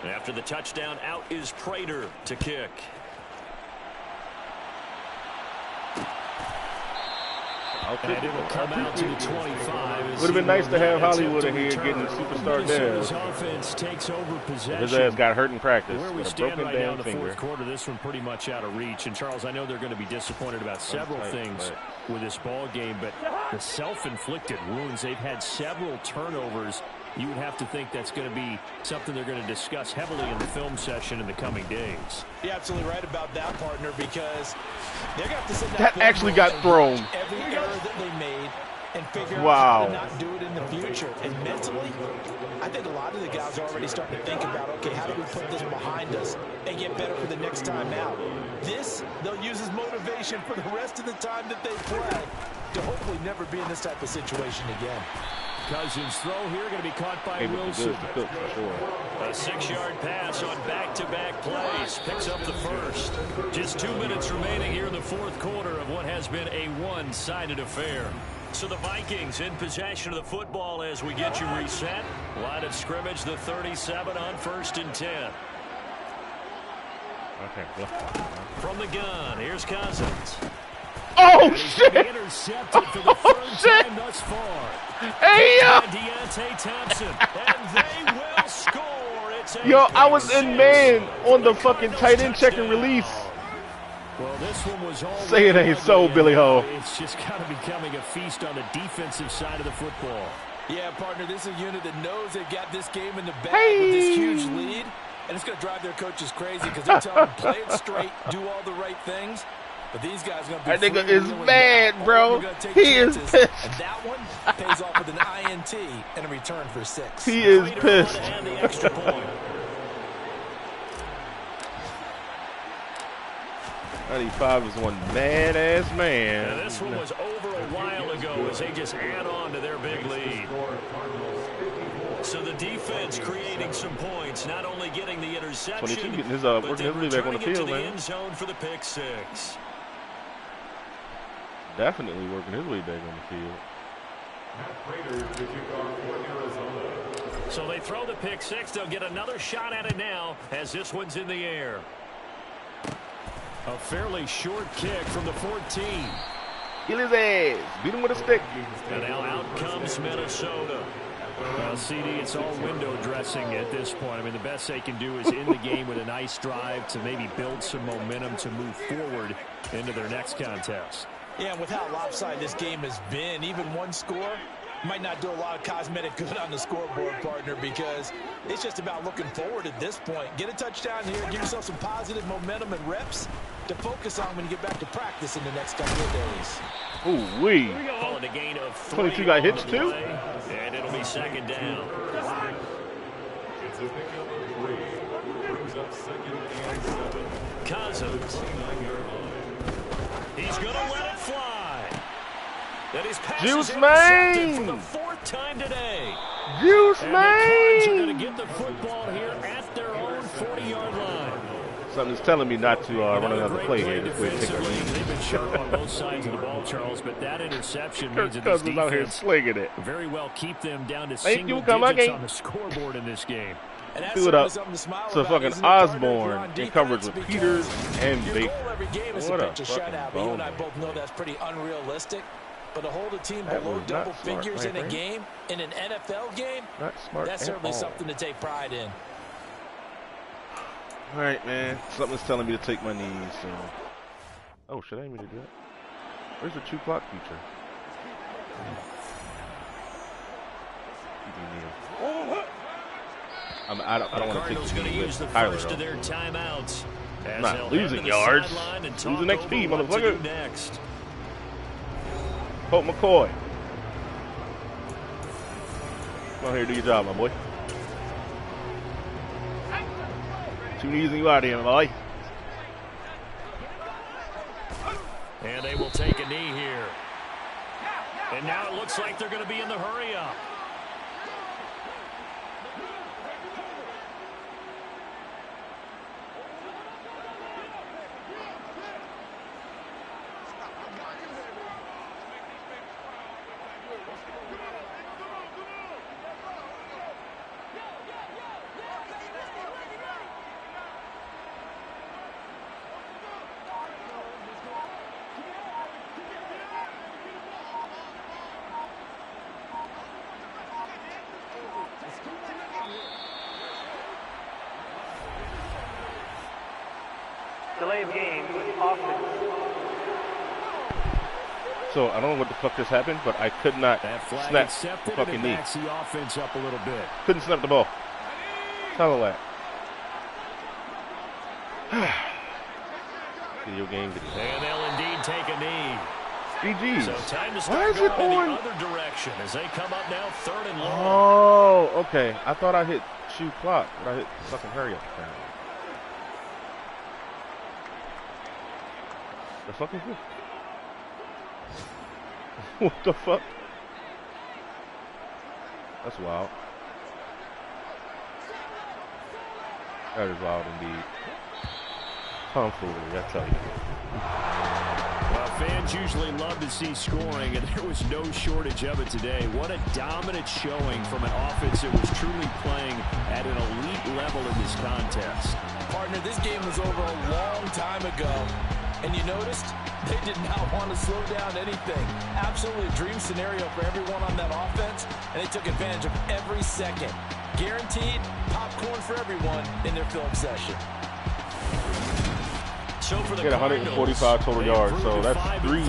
After the touchdown, out is Prater to kick. And it will come out to the 25. Would have been nice to have Hollywood in here getting superstar Minnesota's Dev. offense takes over possession. His ass got hurt in practice. Where we with a stand broken right now damn in the finger. fourth quarter, this one pretty much out of reach. And, Charles, I know they're going to be disappointed about several things with this ball game, but the self-inflicted wounds, they've had several turnovers. You would have to think that's going to be something they're going to discuss heavily in the film session in the coming days. You're absolutely right about that, partner, because they're going to have to sit down. That actually got thrown. Every error that they made and figure Wow. out how to not do it in the future. And mentally, I think a lot of the guys are already starting to think about, okay, how do we put this behind us and get better for the next time out? This, they'll use as motivation for the rest of the time that they play to hopefully never be in this type of situation again. Cousins' throw here going to be caught by Wilson. A 6-yard pass on back-to-back plays. Picks up the first. Just 2 minutes remaining here in the fourth quarter of what has been a one-sided affair. So the Vikings in possession of the football as we get you reset. Line of scrimmage, the 37 on 1st and 10. Okay. From the gun, here's Cousins. Oh, shit! Intercepted for the third time thus far. Hey, yo! Deontay Thompson, and they will score. It's Yo, I was in man on the fucking tight end check and release. Well, this one was all Say it ain't so, Billy Ho. It's just kind of becoming a feast on the defensive side of the football. Yeah, partner, this is a unit that knows they've got this game in the bag with this huge lead, and it's going to drive their coaches crazy because they're telling them play it straight, do all the right things. But these guys are going to be that nigga is mad, bro. He is pissed. And that one pays off with an INT and a return for 6. He is pissed. And the extra point. 95 is one mad-ass man. Now, this one was over a while ago as they just add on to their big lead. So the defense creating some points, not only getting the interception, 22 getting his, but working then his way back on the returning it field, to the man. end zone for the pick 6. Definitely working his way back on the field. So they throw the pick 6. They'll get another shot at it now as this one's in the air. A fairly short kick from the 14. Kill his ass. Beat him with a stick. And now out comes Minnesota. Well, CD, it's all window dressing at this point. I mean, the best they can do is end the game with a nice drive to maybe build some momentum to move forward into their next contest. Yeah, and with how lopsided this game has been, even one score might not do a lot of cosmetic good on the scoreboard, partner, because it's just about looking forward at this point. Get a touchdown here, give yourself some positive momentum and reps to focus on when you get back to practice in the next couple of days. Ooh-wee. Calling a gain of 22 got hits, too? And it'll be second down. It's a pickup of 3. Brings up 2nd and 7. Cousins. He's going to let it fly. That is Juice intercepted for man. the 4th time today. Juice And the Cards are man. going to get the football here at their own 40-yard line. Something's telling me not to run another Great play play here. This way to take our defensively. lead. They've been sharp on both sides of the ball, Charles, but that interception means that this Cousins out here defense slinging it. very well keep them down to Thank single you, come digits again. on the scoreboard in this game. And that's Do it up. something to smile So about, fucking isn't it, partner, if Osborne you're on in defense, coverage with because Peters and your Baker. goal every game is What to a pitch a fucking shutout. But you and I bone. both know that's pretty unrealistic. But to hold a team That below was not double smart, figures right, in a Frank? game, in an NFL game, Not smart that's at certainly all. something to take pride in. All right, man. Something's telling me to take my knees. So. Oh, should I even do that? Where's the 2 clock feature? I don't want to take Cardinals the going to knee use the with Tyler, first though. of their timeouts. I'm not losing yards. Losing XP, motherfucker. Next. Colt McCoy. Come on here, do your job, my boy. 2 knees and you out of here, my boy. And they will take a knee here. And now it looks like they're going to be in the hurry up. Delay of game, offense. So I don't know what the fuck just happened, but I could not snap the fucking knee. The offense up a little bit. Couldn't snap the ball. Sounded like video game. And they'll indeed take a knee. GG's. So time to start going in the other direction as they come up now 3rd and long. Oh, okay. I thought I hit shoot clock, but I hit fucking hurry up. The fuck is this? What the fuck? That's wild. That is wild indeed. Tomfoolery, I tell you. Well, fans usually love to see scoring, and there was no shortage of it today. What a dominant showing from an offense that was truly playing at an elite level in this contest. Partner, this game was over a long time ago, and you noticed they did not want to slow down anything. Absolutely a dream scenario for everyone on that offense, and they took advantage of every second. Guaranteed popcorn for everyone in their film session. So for the Get 145 total yards, so that's 3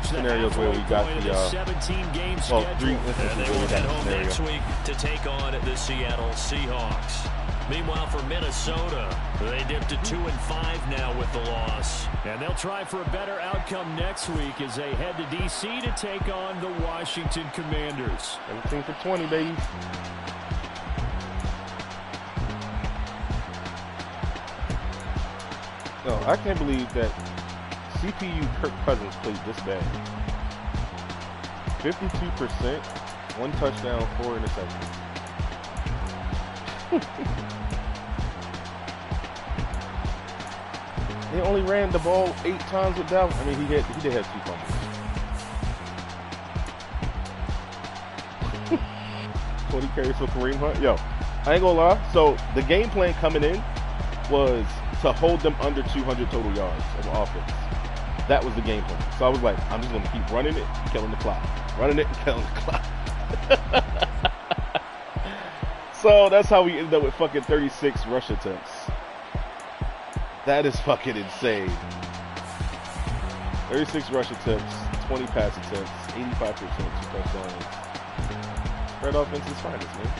scenarios where we got the 17-game well, 3 and instances they where we will head got the home scenario. next week to take on the Seattle Seahawks. Meanwhile, for Minnesota, they dipped to 2-5 now with the loss. And they'll try for a better outcome next week as they head to D.C. to take on the Washington Commanders. 17 for 20, baby. No, I can't believe that CPU Kirk Cousins played this bad. 52%, 1 touchdown, 4 interceptions. They only ran the ball 8 times with Dalvin. I mean, he did have 2 fumbles. 20 carries for Kareem Hunt. Yo, I ain't gonna lie. So the game plan coming in was to hold them under 200 total yards of offense. That was the game plan. So I was like, I'm just gonna keep running it, killing the clock, running it, and killing the clock. So that's how we ended up with fucking 36 rush attempts. That is fucking insane. 36 rush attempts, 20 pass attempts, 85%, 2 touchdowns. Spread offense is finest, man.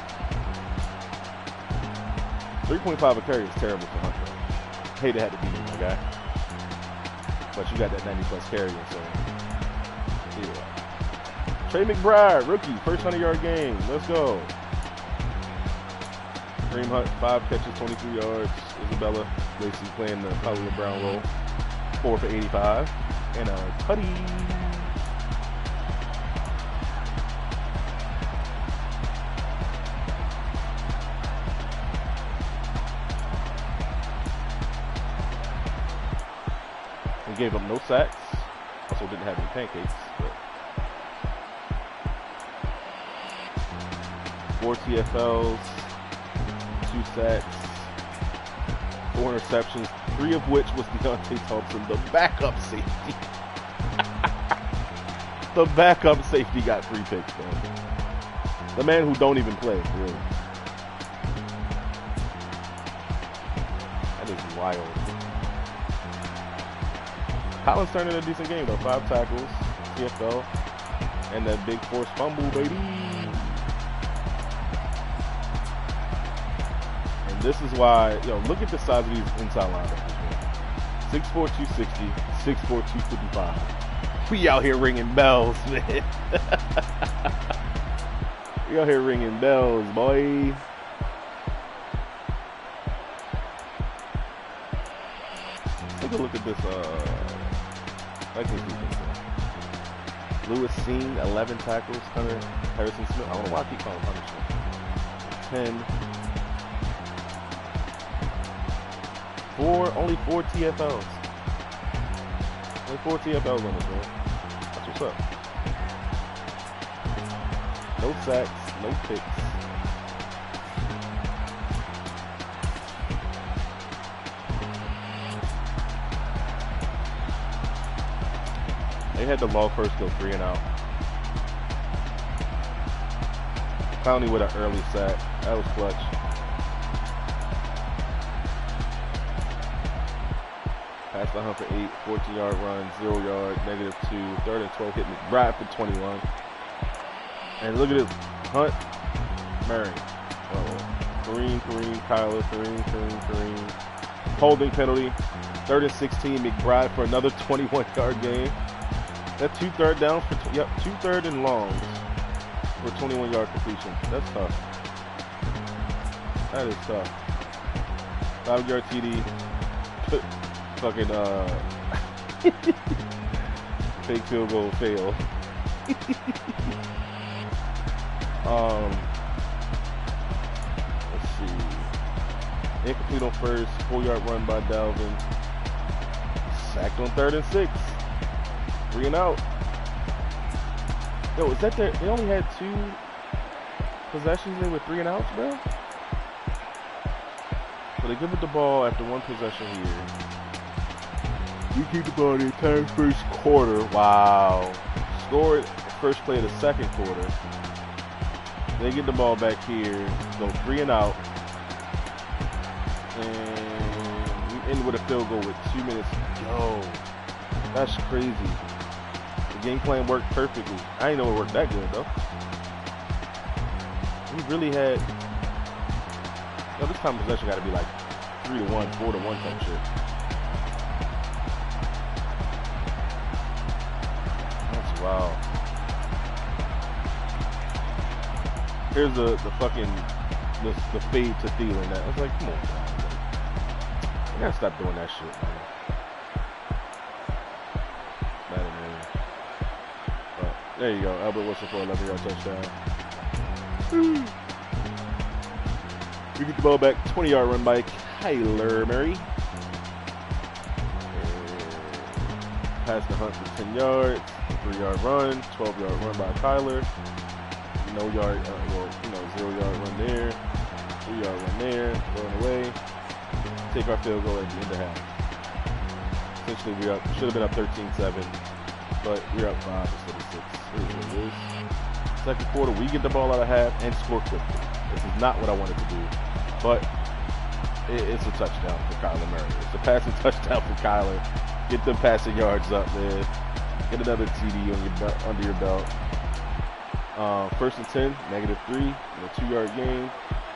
3.5 a carry is terrible for Hunter. Hate it had to be you, my guy. But you got that 90+ carry, so yeah. Trey McBride, rookie, first 100-yard game. Let's go. Kareem Hunt, 5 catches, 23 yards. Isabella basically playing the Hollywood Brown role. 4 for 85. And a tutty. We gave up no sacks. Also didn't have any pancakes. But 4 TFLs. 2 sacks, 4 interceptions, 3 of which was Deontay Thompson, the backup safety. The backup safety got 3 picks, man. The man who don't even play, really. That is wild. Collins turned in a decent game, though. 5 tackles, TFL, and that big forced fumble, baby. This is why, yo, look at the size of these inside linebackers, man. 6'4", 260, 6'4", 255. We out here ringing bells, man. We out here ringing bells, boy. Take a look at this, Vikings defense. Lewis Seen, 11 tackles. Hunter Harrison Smith. I don't know why I keep calling Hunter Smith. 10. Only 4 TFLs. Only 4 TFLs on this, man. That's what's up. No sacks, no picks. They had the law first go 3 and out. Clowney with an early sack. That was clutch. Pass the hunt for 8, 14-yard run, 0 yard, -2, 3rd and 12, hit McBride for 21. And look at this, Hunt, Murray. Kareem, Kyler, Kareem. Holding penalty, 3rd and 16, McBride for another 21-yard gain. That's 2 third downs for, 2 third and longs for 21-yard completion. That's tough. That is tough. 5-yard TD. Fucking fake field goal fail. Let's see. Incomplete on first, 4-yard run by Dalvin. Sacked on 3rd and 6. 3 and out. Yo, is that their? They only had 2 possessions. They were 3 and outs, bro. So they give it the ball after 1 possession here. We keep the ball the entire first quarter. Wow. Scored first play of the second quarter. They get the ball back here. Go 3 and out. And we end with a field goal with 2 minutes. Yo, that's crazy. The game plan worked perfectly. I didn't know it worked that good though. We really had. Yo, this time possession got to be like 3-1, 4-1 type shit. That's wild. Here's the fucking the fade to Thielen. That I was like, come on, man. You gotta stop doing that shit, man. It's mad annoying. But there you go, Albert Wilson for 11-yard touchdown. We get the ball back, 20-yard run by Kyler Murray. Pass the Hunt for 10 yards, 3-yard run, 12-yard run by Kyler. No yard, 0-yard run there, 3-yard run there, going away. Take our field goal at the end of half. Essentially, should have been up 13-7, but we're up 5 instead of 6. Here's what it is. Second quarter, we get the ball out of half and score quickly. This is not what I wanted to do, but it's a touchdown for Kyler Murray. It's a passing touchdown for Kyler. Get the passing yards up, man. Get another TD on your belt, under your belt. 1st and 10, -3, and a 2-yard gain.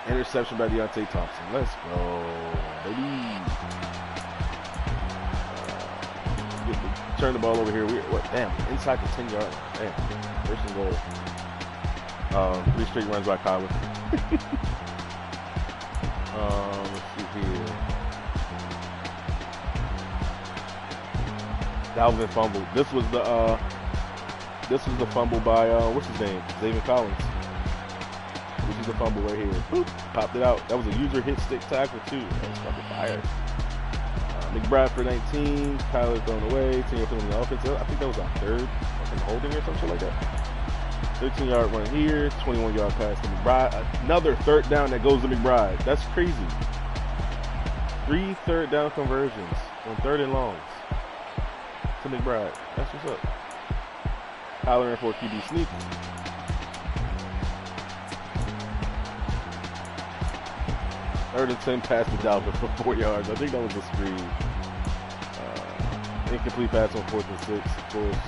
Interception by Deontay Thompson. Let's go, baby. Turn the ball over here. Damn, inside the 10-yard line. Damn, 1st and goal. 3 straight runs by Kyler. Let's see here. Dalvin fumbled. This was the fumble by what's his name? Xavier Collins. This is the fumble right here. Boop, popped it out. That was a user hit stick tackle too. That was fucking fire. McBride for 19. Kyler thrown away. 10-yard penalty on the offense. I think that was our 3rd fucking holding or something like that. 13-yard run here. 21-yard pass to McBride. Another 3rd down that goes to McBride. That's crazy. 3 third down conversions on 3rd and longs to McBride. That's what's up. Kyler in for a QB sneak. Third and 10 pass to Dalvin for 4 yards. I think that was a screen. Incomplete pass on 4th and 6, of course.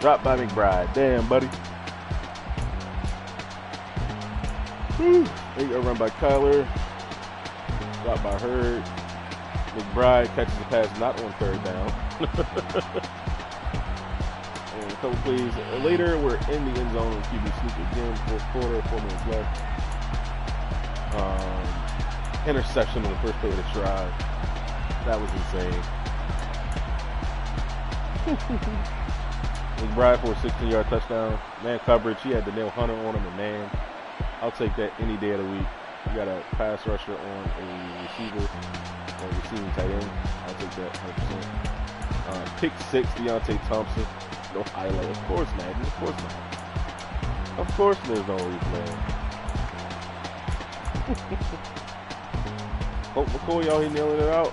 Dropped by McBride. Damn, buddy. 8-yard run by Kyler. Dropped by Hurd. McBride catches the pass not on 3rd down. And a couple plays later, we're in the end zone on QB sneak again. 4th quarter, 4 minutes left. Interception on the first play of the drive. That was insane. McBride for a 16-yard touchdown. Man coverage. He had the nail Hunter on him, and man, I'll take that any day of the week. You got a pass rusher on a receiver or receiving tight end. I'll take that 100%. Pick 6, Deontay Thompson. No highlight. Of course, Madden. Of course not. Of course there's no replay. Hope McCoy out here nailing it out.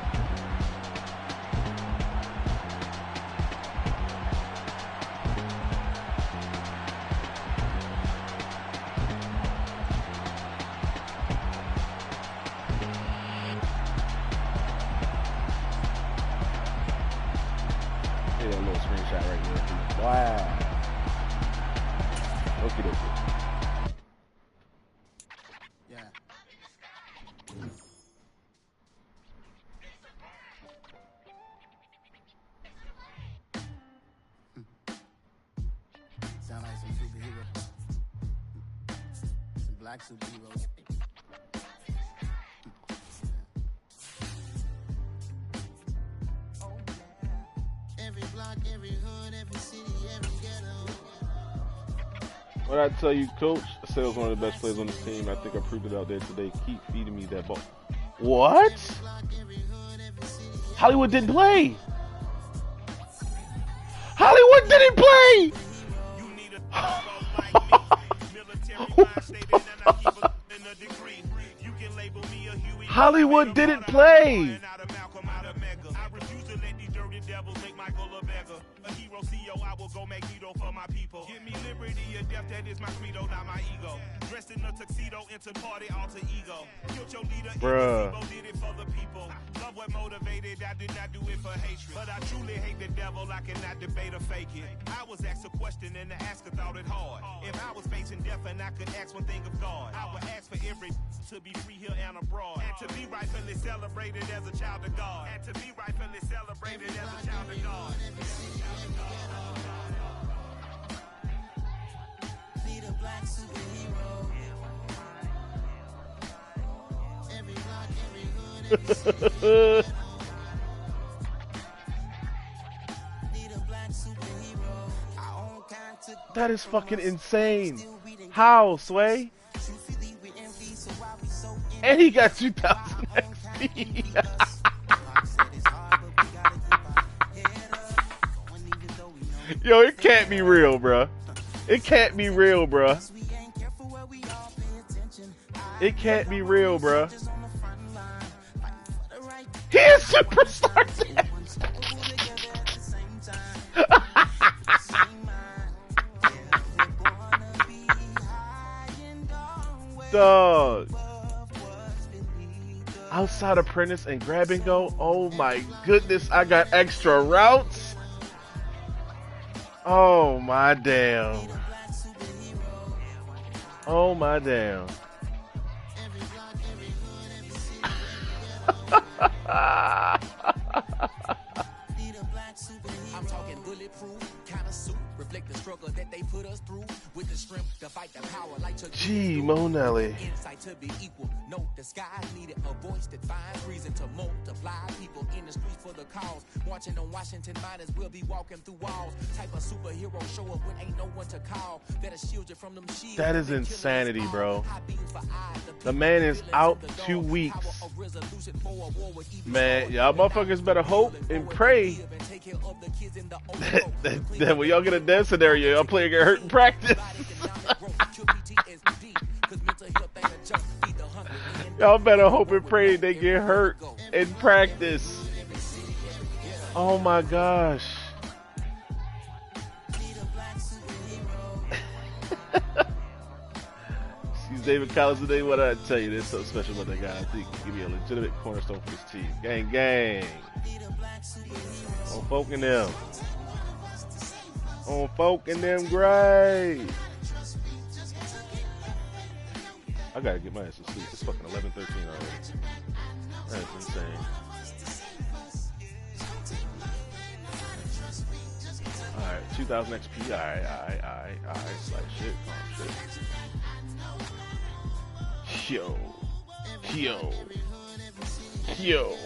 shot right here. Wow. Okie dokie. Yeah. Sound like some superheroes. Some black superheroes. Every block, every hood, every city, every ghetto. What I tell you, Coach, Sale's one of the best players on this team. I think I proved it out there today. Keep feeding me that ball. What? Hollywood didn't play. Hollywood didn't play. Hollywood didn't play. I will go Magneto for my people. Give me liberty or death, that is my credo, not my ego. Dressed in a tuxedo, into party, alter ego. Killed your leader, Bruh. Did it for the people. Love what motivated, I did not do it for hatred. But I truly hate the devil, I cannot debate or fake it. I was asked a question and the asker thought it hard. If I was facing death and I could ask one thing of God, I would ask for every to be free here and abroad. And to be rightfully celebrated as a child of God. And to be rightfully celebrated as a child of God. Black superhero. Every block, every hood, every city. That is fucking insane. How, Sway? And he got 2000 XP. Yo, it can't be real, bruh. It can't be real, bruh. It can't be real, bruh. He is superstar. Dog. Outside apprentice and grab and go. Oh my goodness, I got extra routes. Oh my damn. Oh my damn. I'm talking bulletproof kind of suit, reflect the struggle that they put us through with the strength to fight the power like Gee, Monelli. Insight to be equal. No disguise needed, a voice that finds reason to multiply people in the streets for the cause. Marching on Washington miners will be walking through walls. Type of superhero show up when ain't no one to call. Better shield you from them shields. That is insanity, bro. The man is out 2 weeks. Man, y'all motherfuckers better hope and pray that when y'all get a death scenario, y'all player get hurt in practice. Y'all better hope and pray they get hurt in practice. Oh my gosh. He's David Collins today. What did I tell you? There's something special about that guy. I think he could be a legitimate cornerstone for this team. Gang, gang. On folk and them. On folk and them great. I gotta get my ass to sleep. It's fucking 11:13 already. That's insane. Alright, 2000 XP. Alright. Like shit. Oh, shit. Yo.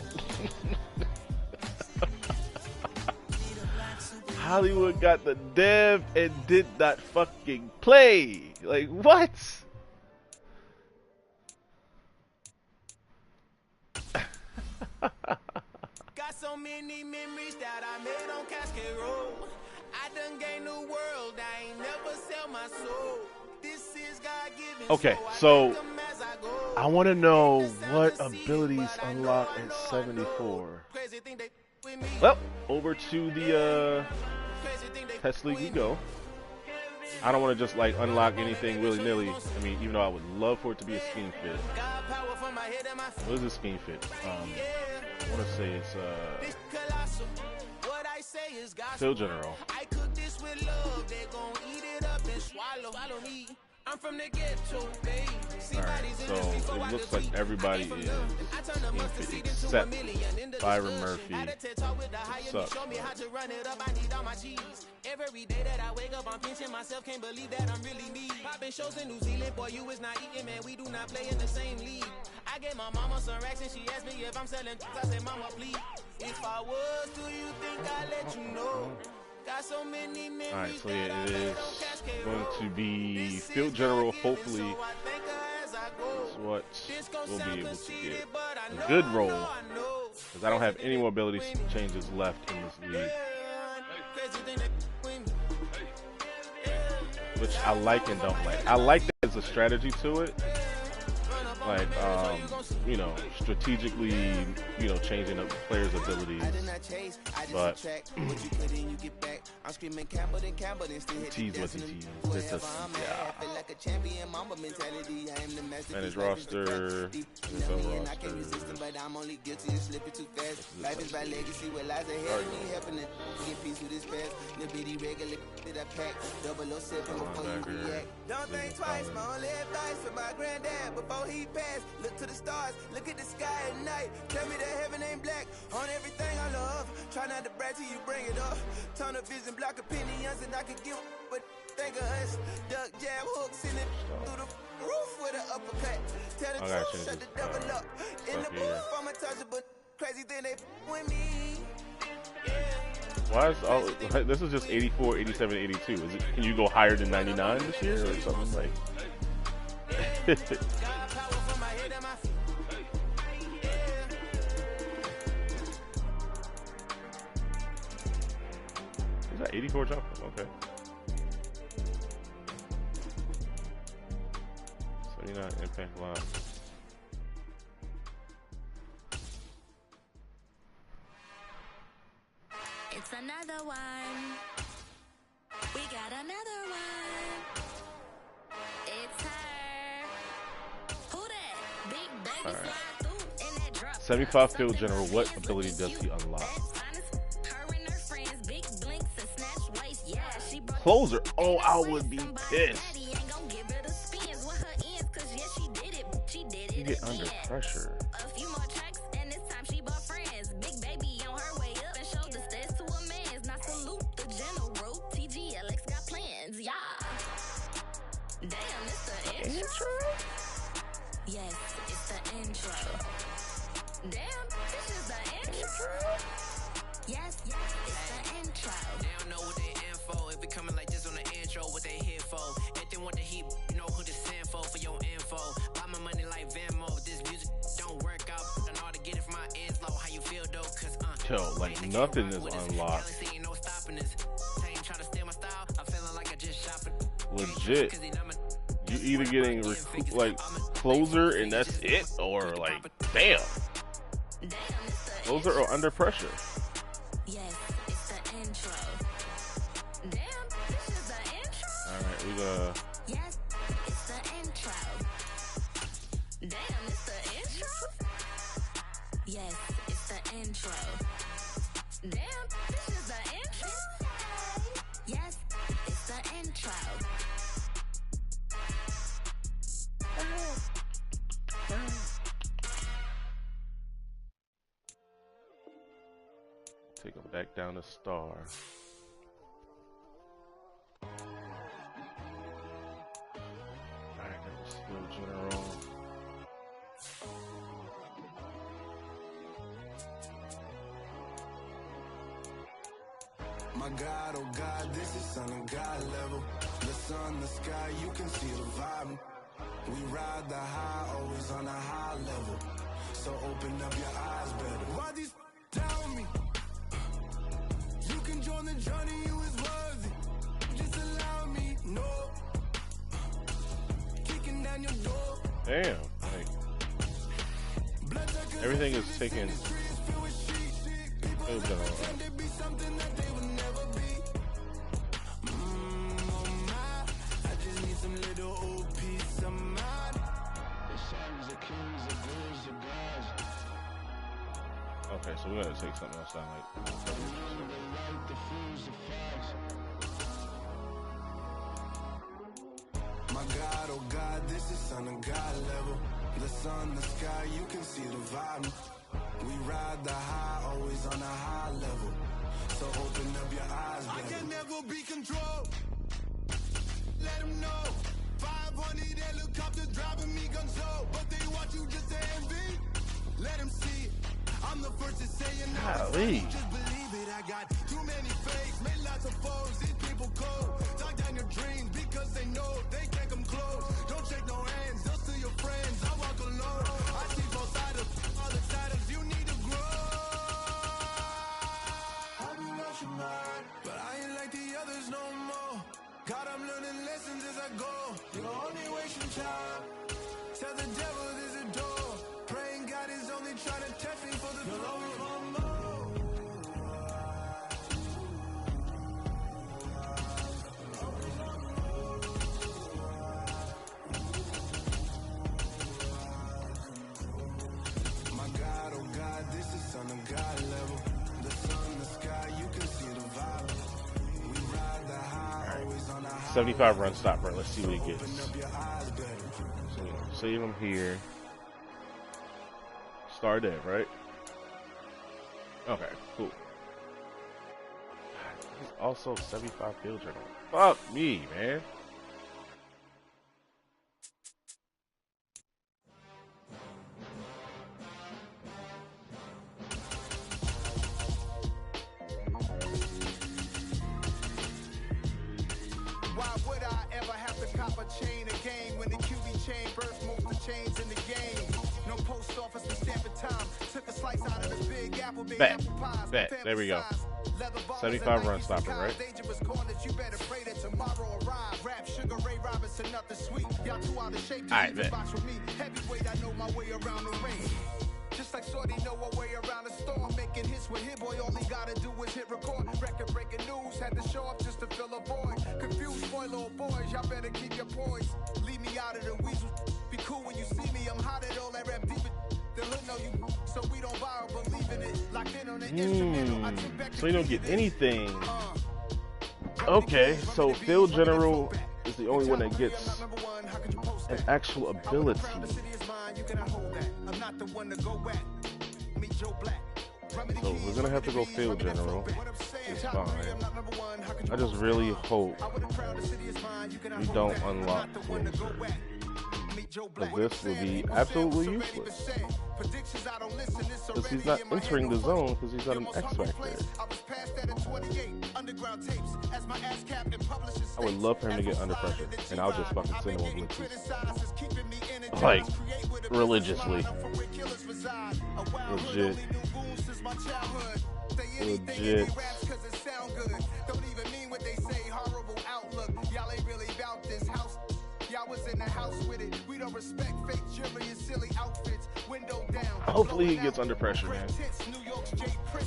Hollywood got the dev and did not fucking play. Like, what? Got so many memories that I made on Cascade Road. I done gained the world. I ain't never sell my soul. This is God-given. Okay, so I want to know what abilities unlock at 74. Well, over to the test league we go. I don't want to just like unlock anything willy-nilly. I mean, even though I would love for it to be a scheme fit. What is a scheme fit? I want to say it's Field general. I cook this with love, they gon' eat it up and swallow me. I'm from the ghetto, baby. Alright, so it looks like everybody is in except Byron Murphy. What's up? Every day that I wake up, I'm pinching myself, can't believe that I'm really me. Popping shows in New Zealand, boy, you is not eating, man, we do not play in the same league. I gave my mama some racks and she asked me if I'm selling, I said, mama, please. If I was, do you think I'd let you know? Got so many memories. Alright, so yeah, it is going to be field general, hopefully. Is what we'll be able to get a good role, because I don't have any mobility changes left in this league, which I like and don't like. I like that there's a strategy to it, like you know, strategically, you know, changing up players' abilities, but tease what he tease. This is, yeah. Manage roster, NFL roster. Don't think twice, my only advice for my granddad before he passed. Look to the stars, look at the sky at night. Tell me that heaven ain't black on everything I love. Try not to brag till you bring it up. Tunnel vision, block opinions, and I could give but think of us. Duck jab hooks in it through the roof with an uppercut. Tell the truth, shut the devil up. In the booth, I'm untouchable. Crazy thing they with me. Why is all this is just 84, 87, 82? Is it? Can you go higher than 99 this year or something like? Is that 84 jump? Okay. 79 impact line. It's another one. We got another one. It's her. Who that? Big baby slide through in that drop. 75 field general. What ability does he unlock? Closer. Oh, I would be pissed. You get under pressure. Yes, it's the intro. Damn, this is the intro. Yes, it's the intro. They don't know what they info. If it coming like this on the intro, what they here for? If they want the heat, you know who to send for your info. Buy my money like Venmo. This music don't work out. I know how to get it from my ends low. How you feel though? Cause yo, like nothing is unlocked. Legit. You either getting like closer and that's it, or like damn, closer or under pressure. Yes, it's the intro. Damn, this is the intro. All right, we gonna. Yes, it's the intro. Damn, it's the intro. Yes, it's the intro. Damn, this is the intro. Yes, it's the intro. Take him back down to star. Alright, that was still general. My God, oh God, this is son of God level. The sun, the sky, you can see the vibe. We ride the high, always on a high level. So open up your eyes better. Why these tell me? You can join the journey, you is worthy. Just allow me, no. Kicking down your door. Damn, like everything is taken. Field general. Okay, so we're gonna take something else down. My God, oh God, this is son of God level. The sun, the sky, you can see the vibe. We ride the high, always on a high level. So open up your eyes, baby. I can never be controlled. Let them know. 500 helicopters driving me gonzo. But they want you just to envy. Let them see it. I'm the first to say it now. Just believe it. I got too many fakes, made lots of foes. These people cold. Talk down your dreams because they know they can't come close. Don't shake no hands, just to your friends. I walk alone. I see both sides of all the sides. You need to grow. Have you lost your mind? But I ain't like the others no more. God, I'm learning lessons as I go. You're only wasting time. Tell the devil there's a door. Praying God is only trying to test me for the glory. My God, oh God, this is son of God level. The sun, the sky, you can see the vibe. We ride the high, always on a high. 75 run stopper. Let's see what he gets. So save him here. Star dead, right? Okay, cool. He's also 75 field journal. Fuck me, man. Why would I ever have to cop a chain again when the QB chain burst most of the chains in the game? No post office to stamp in time. Took a slice out of this big apple, big apple pies. Bet. There we go. 75 run stopper, right? Dangerous corners, you better pray that tomorrow arrive. Rap Sugar Ray Robinson, nothing sweet. Y'all too out of shape to even box with me. Heavyweight, I know my way around the ring. Just like Shorty know her way around the storm. Making hits with Hit Boy, all he gotta do is hit record. Record breaking news, had to show up just to fill a void. Confused boy, little boys, y'all better keep your poise. Leave me out of the weasel. Be cool when you see me, I'm hot at all that rap deep. The hood know you, so we don't borrow, believe in it. Locked in on the instrumental, I took back. So you don't get anything. Okay, so Field General is the only one that gets an actual ability. So we're gonna have to go Field General. It's fine. I just really hope we don't unlock Closer, because this will be absolutely useless. Because he's not entering the zone because he's not an X Factor. I would love for him to get under pressure, and I'll just fucking send him on blitzes. Like, religiously. Legit. Legit. Don't even mean what they say, horrible outlook. Y'all ain't really about this house. Y'all was in the house with it. We don't respect fake jewelry and silly outfits. Window down. Hopefully he gets under pressure, man.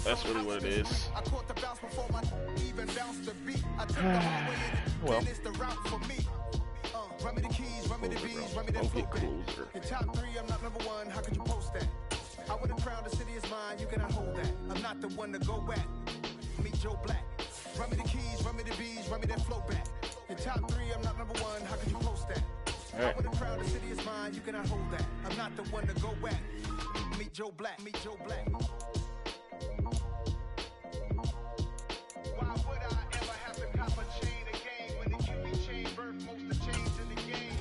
That's really what it is. I caught the bounce before my even bounced the beat. I took the hallway and Well. it's the route for me. Run me the keys, run me the bees, run me that flow back. In top 3, I'm not number 1. How could you post that? I would have crowned the city is mine. You cannot hold that. I'm not the one to go at. Meet Joe Black. Run me the keys, run me the bees, run me that flow back. In top 3, I'm not number 1. How could you post that? I would have crowned the city is mine. You cannot hold that. I'm not the one to go at. Meet Joe Black. Meet Joe Black. Why would I ever have to cop a chain again when the QB chain birth most of the chains in the game?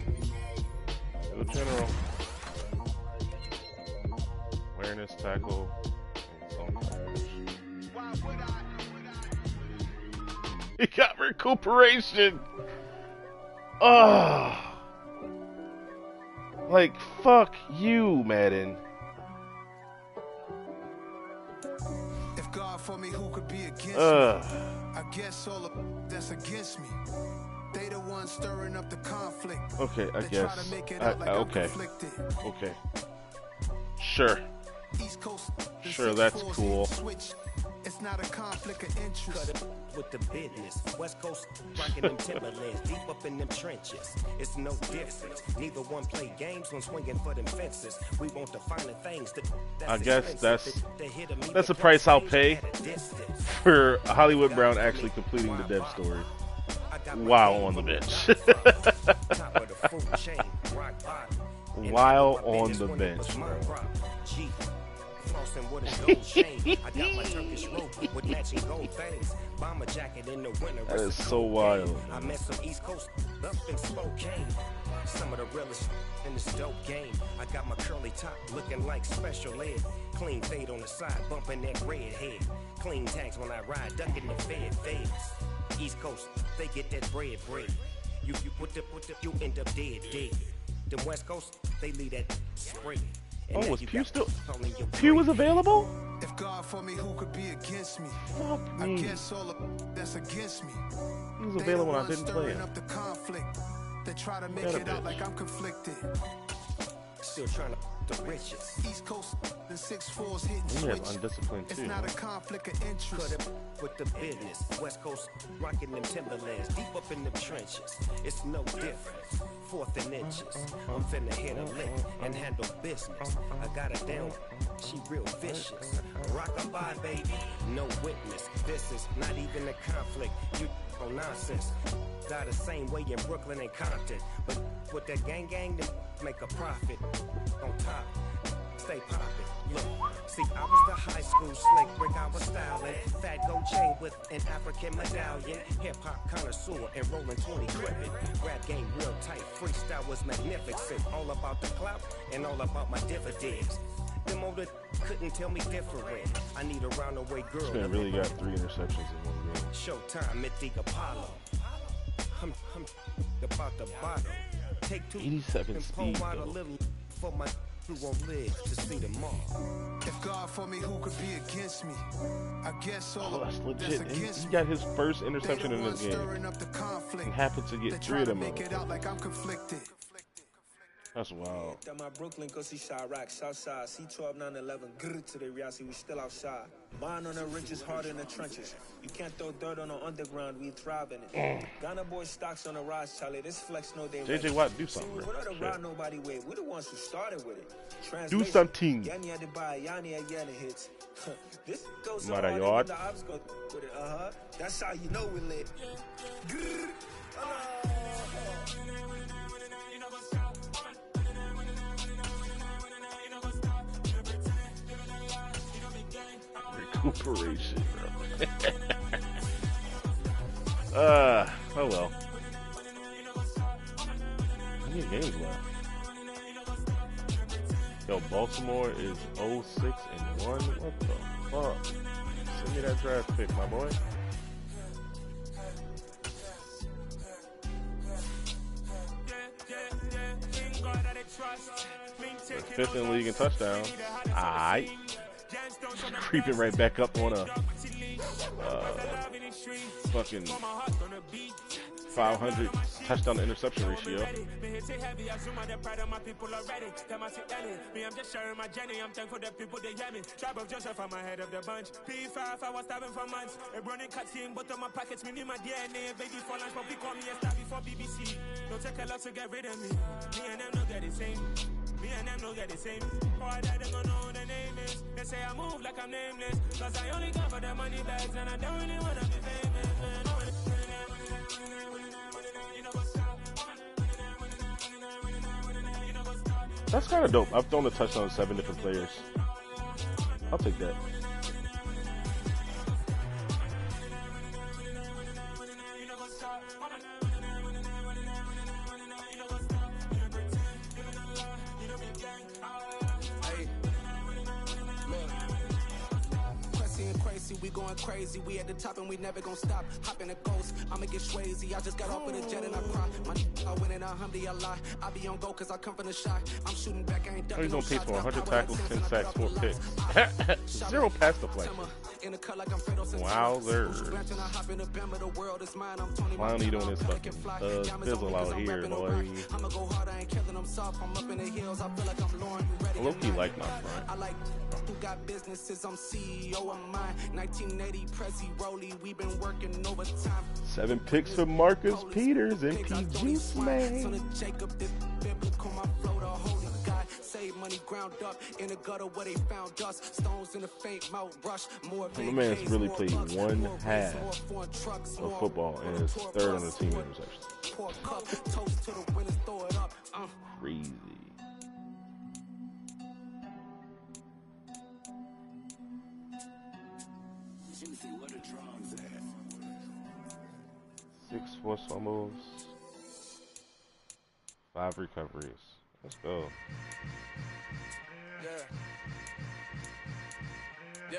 Field General. Awareness, tackle, and zone coverage. Why would I? He got recuperation. Oh, like fuck you, Madden. If God for me, who could be against me? I guess all of that's against me. They the ones stirring up the conflict. Okay, I They guess. try to make it out like I'm Okay. conflicted. Okay. Sure. East Coast, Sure, that's cool. Switch. It's not a conflict of interest. Cut it with the business. West Coast rocking them Timberlands, deep up in them trenches. It's no difference. Neither one play games when swinging for them fences. We want the finer things. I guess that's the price I'll pay for Hollywood Brown actually completing the dev story while on the bench. While on the bench, bro. That is so wild. I met some East Coast up in Spokane. Some of the realest in this dope game. I got my curly top looking like special ed. Clean fade on the side, bumping that red head. Clean tags when I ride, ducking the feds. East Coast, they get that bread. You you end up dead. Them West Coast, they leave that spray. Oh, was Pew still? Pew was available? If God for me, who could be against me? Fuck me. I guess all that's against me. He was available when I didn't play him. Up the conflict. They try to make it out like I'm conflicted. Still trying to the riches. East Coast, the 6'4s hitting switch. Undisciplined too. It's not a conflict of interest. Cut it with the business. West Coast rocking them Timberlands, deep up in the trenches. It's no difference. 4th and inches. I'm finna hit a lick and handle business. I got her down. She real vicious. Rockabye, baby. No witness. This is not even a conflict. You on nonsense. Got the same way in Brooklyn and Compton. But with that gang, they make a profit. On top, stay poppin'. Look, see, I was the high school slick brick, I was styling. Fat gold chain with an African medallion. Hip-hop connoisseur and rolling 20 gripping. Rap game real tight, freestyle was magnificent. All about the clout and all about my dividends. Them older couldn't tell me different. I need a roundaway girl. This man really got 3 interceptions in one game. Showtime at the Apollo. I'm about the bottle. Take 2 87 and speed, pour out a though. little for my who won't live to see them all. If God for me, who could be against me? I guess all Oh, that's legit. that's And against he me. got his first interception They in the this ones game. stirring up the conflict. And happened to They get 3 try of to them. make it out like I'm conflicted. That's wild. That my Brooklyn, cause he shot rock, Southside, C12, 911, grrr to the reality, we still outside. Mine on the riches, hard in the trenches. You can't throw dirt on the underground, we thrive in it. Ghana boy stocks on the rise, Charlie, this flex no day. JJ Watt, do something, See, bro. we're not Shit. around nobody with, we're the ones who started with it. Do something. Yanni had to buy, Yanni again hits. This goes so Not a hard, yard. even the ops go with it, That's how you know we lit. Grrr. Recuperation, bro. Oh well. How many games left? Yo, Baltimore is 0-6-1. What the fuck? Send me that draft pick, my boy. We're 5th in the league in touchdowns. Aight. Creeping right back up on a fucking 500 touchdown to interception ratio. Me and them don't get the same. Boy, that they gonna know the name is. They say I move like I'm nameless. Cause I only come for the money bags and I don't really wanna be famous. That's kind of dope. I've thrown a touchdown to 7 different players. I'll take that. We going crazy, we at the top and we never gonna stop. Hop in a ghost, I'ma get swayzy. I just got off of the jet and I cry. I win in a Humvee, I lie. I be on go cause I come from the shot. I'm shooting back, I ain't ducking He's no on pace shots. for 100 tackles, 10 sacks, 4 picks. 0 pass deflection. In the cut like I'm Fredo Santana. Wowzers. I hop in the Bama, the world is mine. I'm Tony Why don't you doing this Montana. fucking fizzle out here, boy? I'ma go hard, I ain't killing them soft. I'm up in the hills, I feel like I'm Lauren. You ready? I low-key like my front. I like who got businesses, I'm CEO of mine. 1980 Prezi Rolly, we been working overtime. 7 picks for Marcus Peters and PG Slang. Son of Jacob, this biblical, my flow, the holy God. Save money ground up in the gutter where they found dust. Stones in the faint mouth rush. More the man's really played one half of football and is third on the team in interceptions. Toast to the winners, throw it up. Crazy. Where the drums at? 6 forced fumbles, 5 recoveries. Let's go. Yeah. Yeah.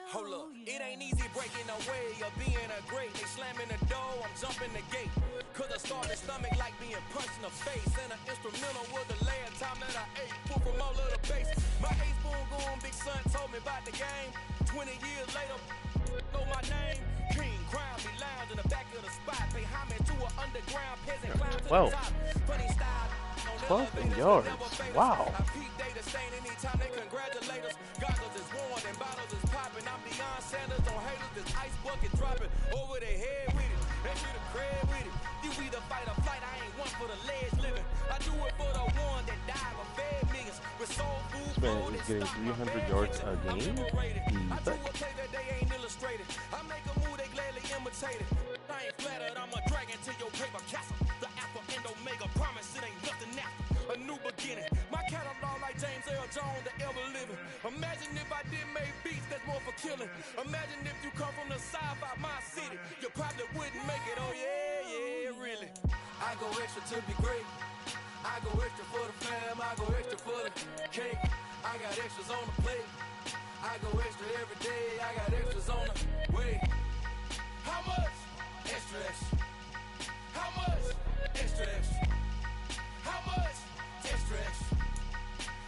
Hold up, it ain't easy breaking away or being a great. They slamming the door, I'm jumping the gate. Cause I started stomach like being punched in the face. And an instrumental was the last time that I ate. Pull from all of the bass. My ace boom goon, big son told me about the game. 20 years later, know my name. King, crown me lounge in the back of the spot. Pay homage to an underground peasant clown to the top. Funny style. 12 yards. Wow. I peep data stain anytime they congratulate us. Goggles is worn and bottles is popping. I'm beyond Sanders on haters. This ice bucket dropping over their head with it. They do the crab with it. You either fight or flight. I ain't one for the ledge living. I do it for the one that died of fed niggas with soul food. This man is getting 300 yards a game. I do a play that they ain't illustrated. I make a move they gladly imitated. I ain't flattered. I'm a dragon to your paper castle. The Alpha and Omega promise it ain't nothing after. A new beginning. My catalog like James Earl Jones, the ever living. Imagine if I did make beats that's more for killing. Imagine if you come from the south out my city. You probably wouldn't make it. Oh yeah, yeah, really. I go extra to be great. I go extra for the fam. I go extra for the cake. I got extras on the plate. I go extra every day. I got extras on the way. How much? Extra, extra. How much? Extra, extra. How much? Extra, extra.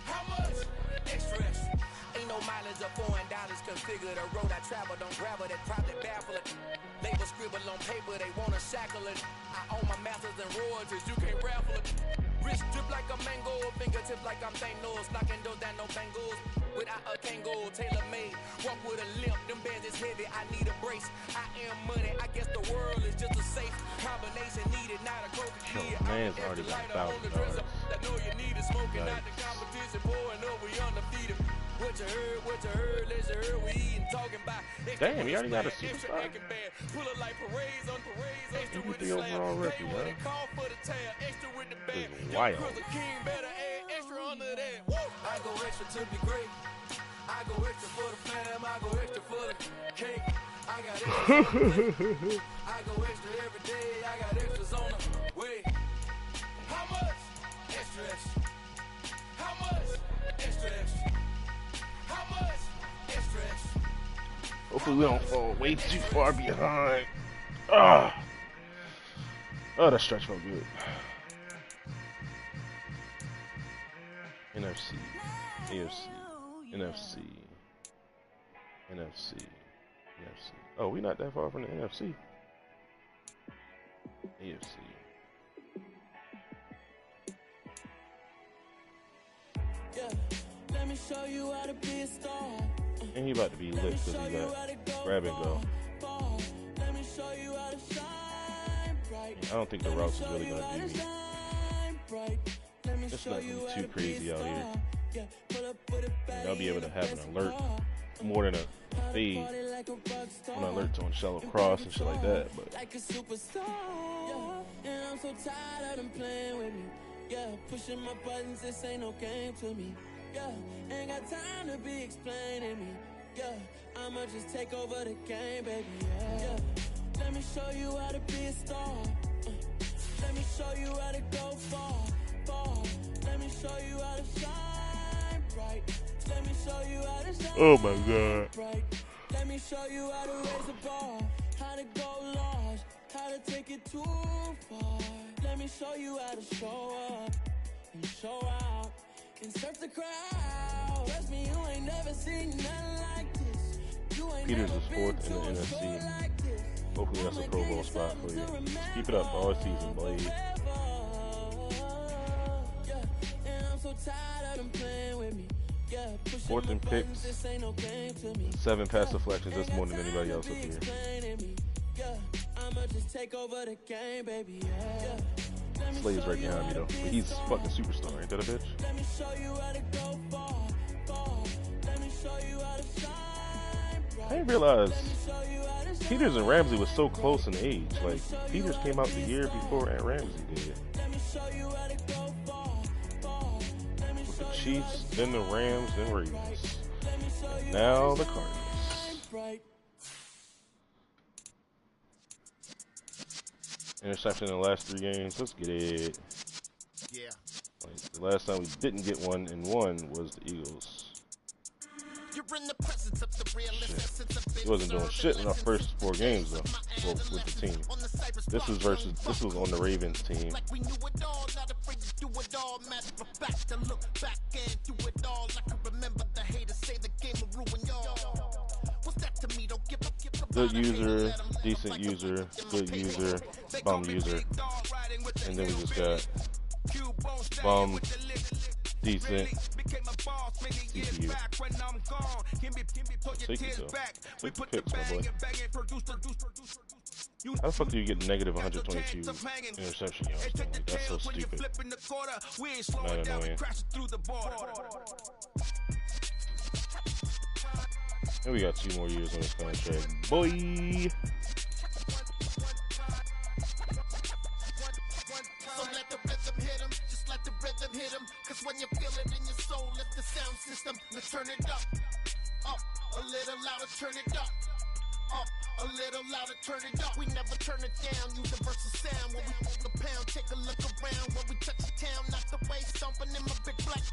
How much? Extra, extra. Ain't no mileage of $4 configure the road I travel. Don't gravel that probably baffle it. Label scribble on paper, they wanna shackle it. I own my masters and royalties, you can't raffle it. Wrist drip like a mango, fingertip like I'm Thanos. Knocking those down, no bangles. Without a Kango, tailor made. Walk with a limp, them bands is heavy, I need a brace. I am money, I guess the world is just a safe combination needed, not a cocaine. Man's already got $1,000. I know you need it, smoking out the competition, pouring up, we undefeated. What you heard, let's hear we eating, talking about. Damn, he already got a superstar. Pull it like parades on parades, extra with the the overall slam. rookie, They man. call for the tail, extra with the band. This is wild. Cause the king better add extra under that. Woo! I go extra to be great. I go extra for the fam. I go extra for the cake. I got extra. I go extra every day. I got extras on the way. How much? Extra, extra. How much? Extra, extra. How much? Extra, extra. Hopefully we don't fall way too far behind. Oh, that stretch felt good. NFC, AFC, NFC, NFC, NFC. Oh, we not that far from the NFC. AFC. Yeah, let me show you how to be a star. And he about to be lit because he got grab and go. Let me show you how to shine bright. I don't think the routes is really gonna be. It's not gonna be too crazy out here. And I'll be able to have an alert more than a fade when I alert on shallow cross and shit like that. But Like a superstar, and I'm so tired of them playing with me. Yeah, pushing my buttons, this ain't no game to me. Yeah, ain't got time to be explaining me. Yeah, I'ma just take over the game, baby. Yeah, let me show you how to be a star. Let me show you how to go far, far. Let me show you how to shine bright. Let me show you how to shine. oh my god. Bright. Let me show you how to raise the bar, how to go large, how to take it too far. Let me show you how to show up and show out and surf the crowd. Peters is 4th in the NFC. Hopefully that's a Pro Bowl spot for you. Keep it up all season, boy. 4th in picks, 7 pass deflections. That's more than anybody else up here. Slade's right behind me though, but he's a fucking superstar. Ain't that a bitch? I didn't realize Peters and Ramsey was so close in age. Like, Peters came out the year before Aunt Ramsey did. With the Chiefs, then the Rams, then Ravens. And now the Cardinals. Interception in the last 3 games. Let's get it. Yeah. Like, the last time we didn't get one and won was the Eagles. He wasn't doing shit in our first 4 games though, well, with the team. This was on the Ravens team. Good user, decent user, good user, bum user, and then we just got bum, decent, CPU. Take it though. Take the picks, my boy. How the fuck do you get negative 122 interception yards? Like, that's so stupid. Not annoying. And we got 2 more years on this contract, boy. Hit 'em, 'cause when you feel it in your soul, lift the sound system, let's turn it up, a little louder, turn it up, a little louder, turn it up. We never turn it down, universal sound. When we hold the pound, take a look around. When we touch the town, not the way, stomping in my big black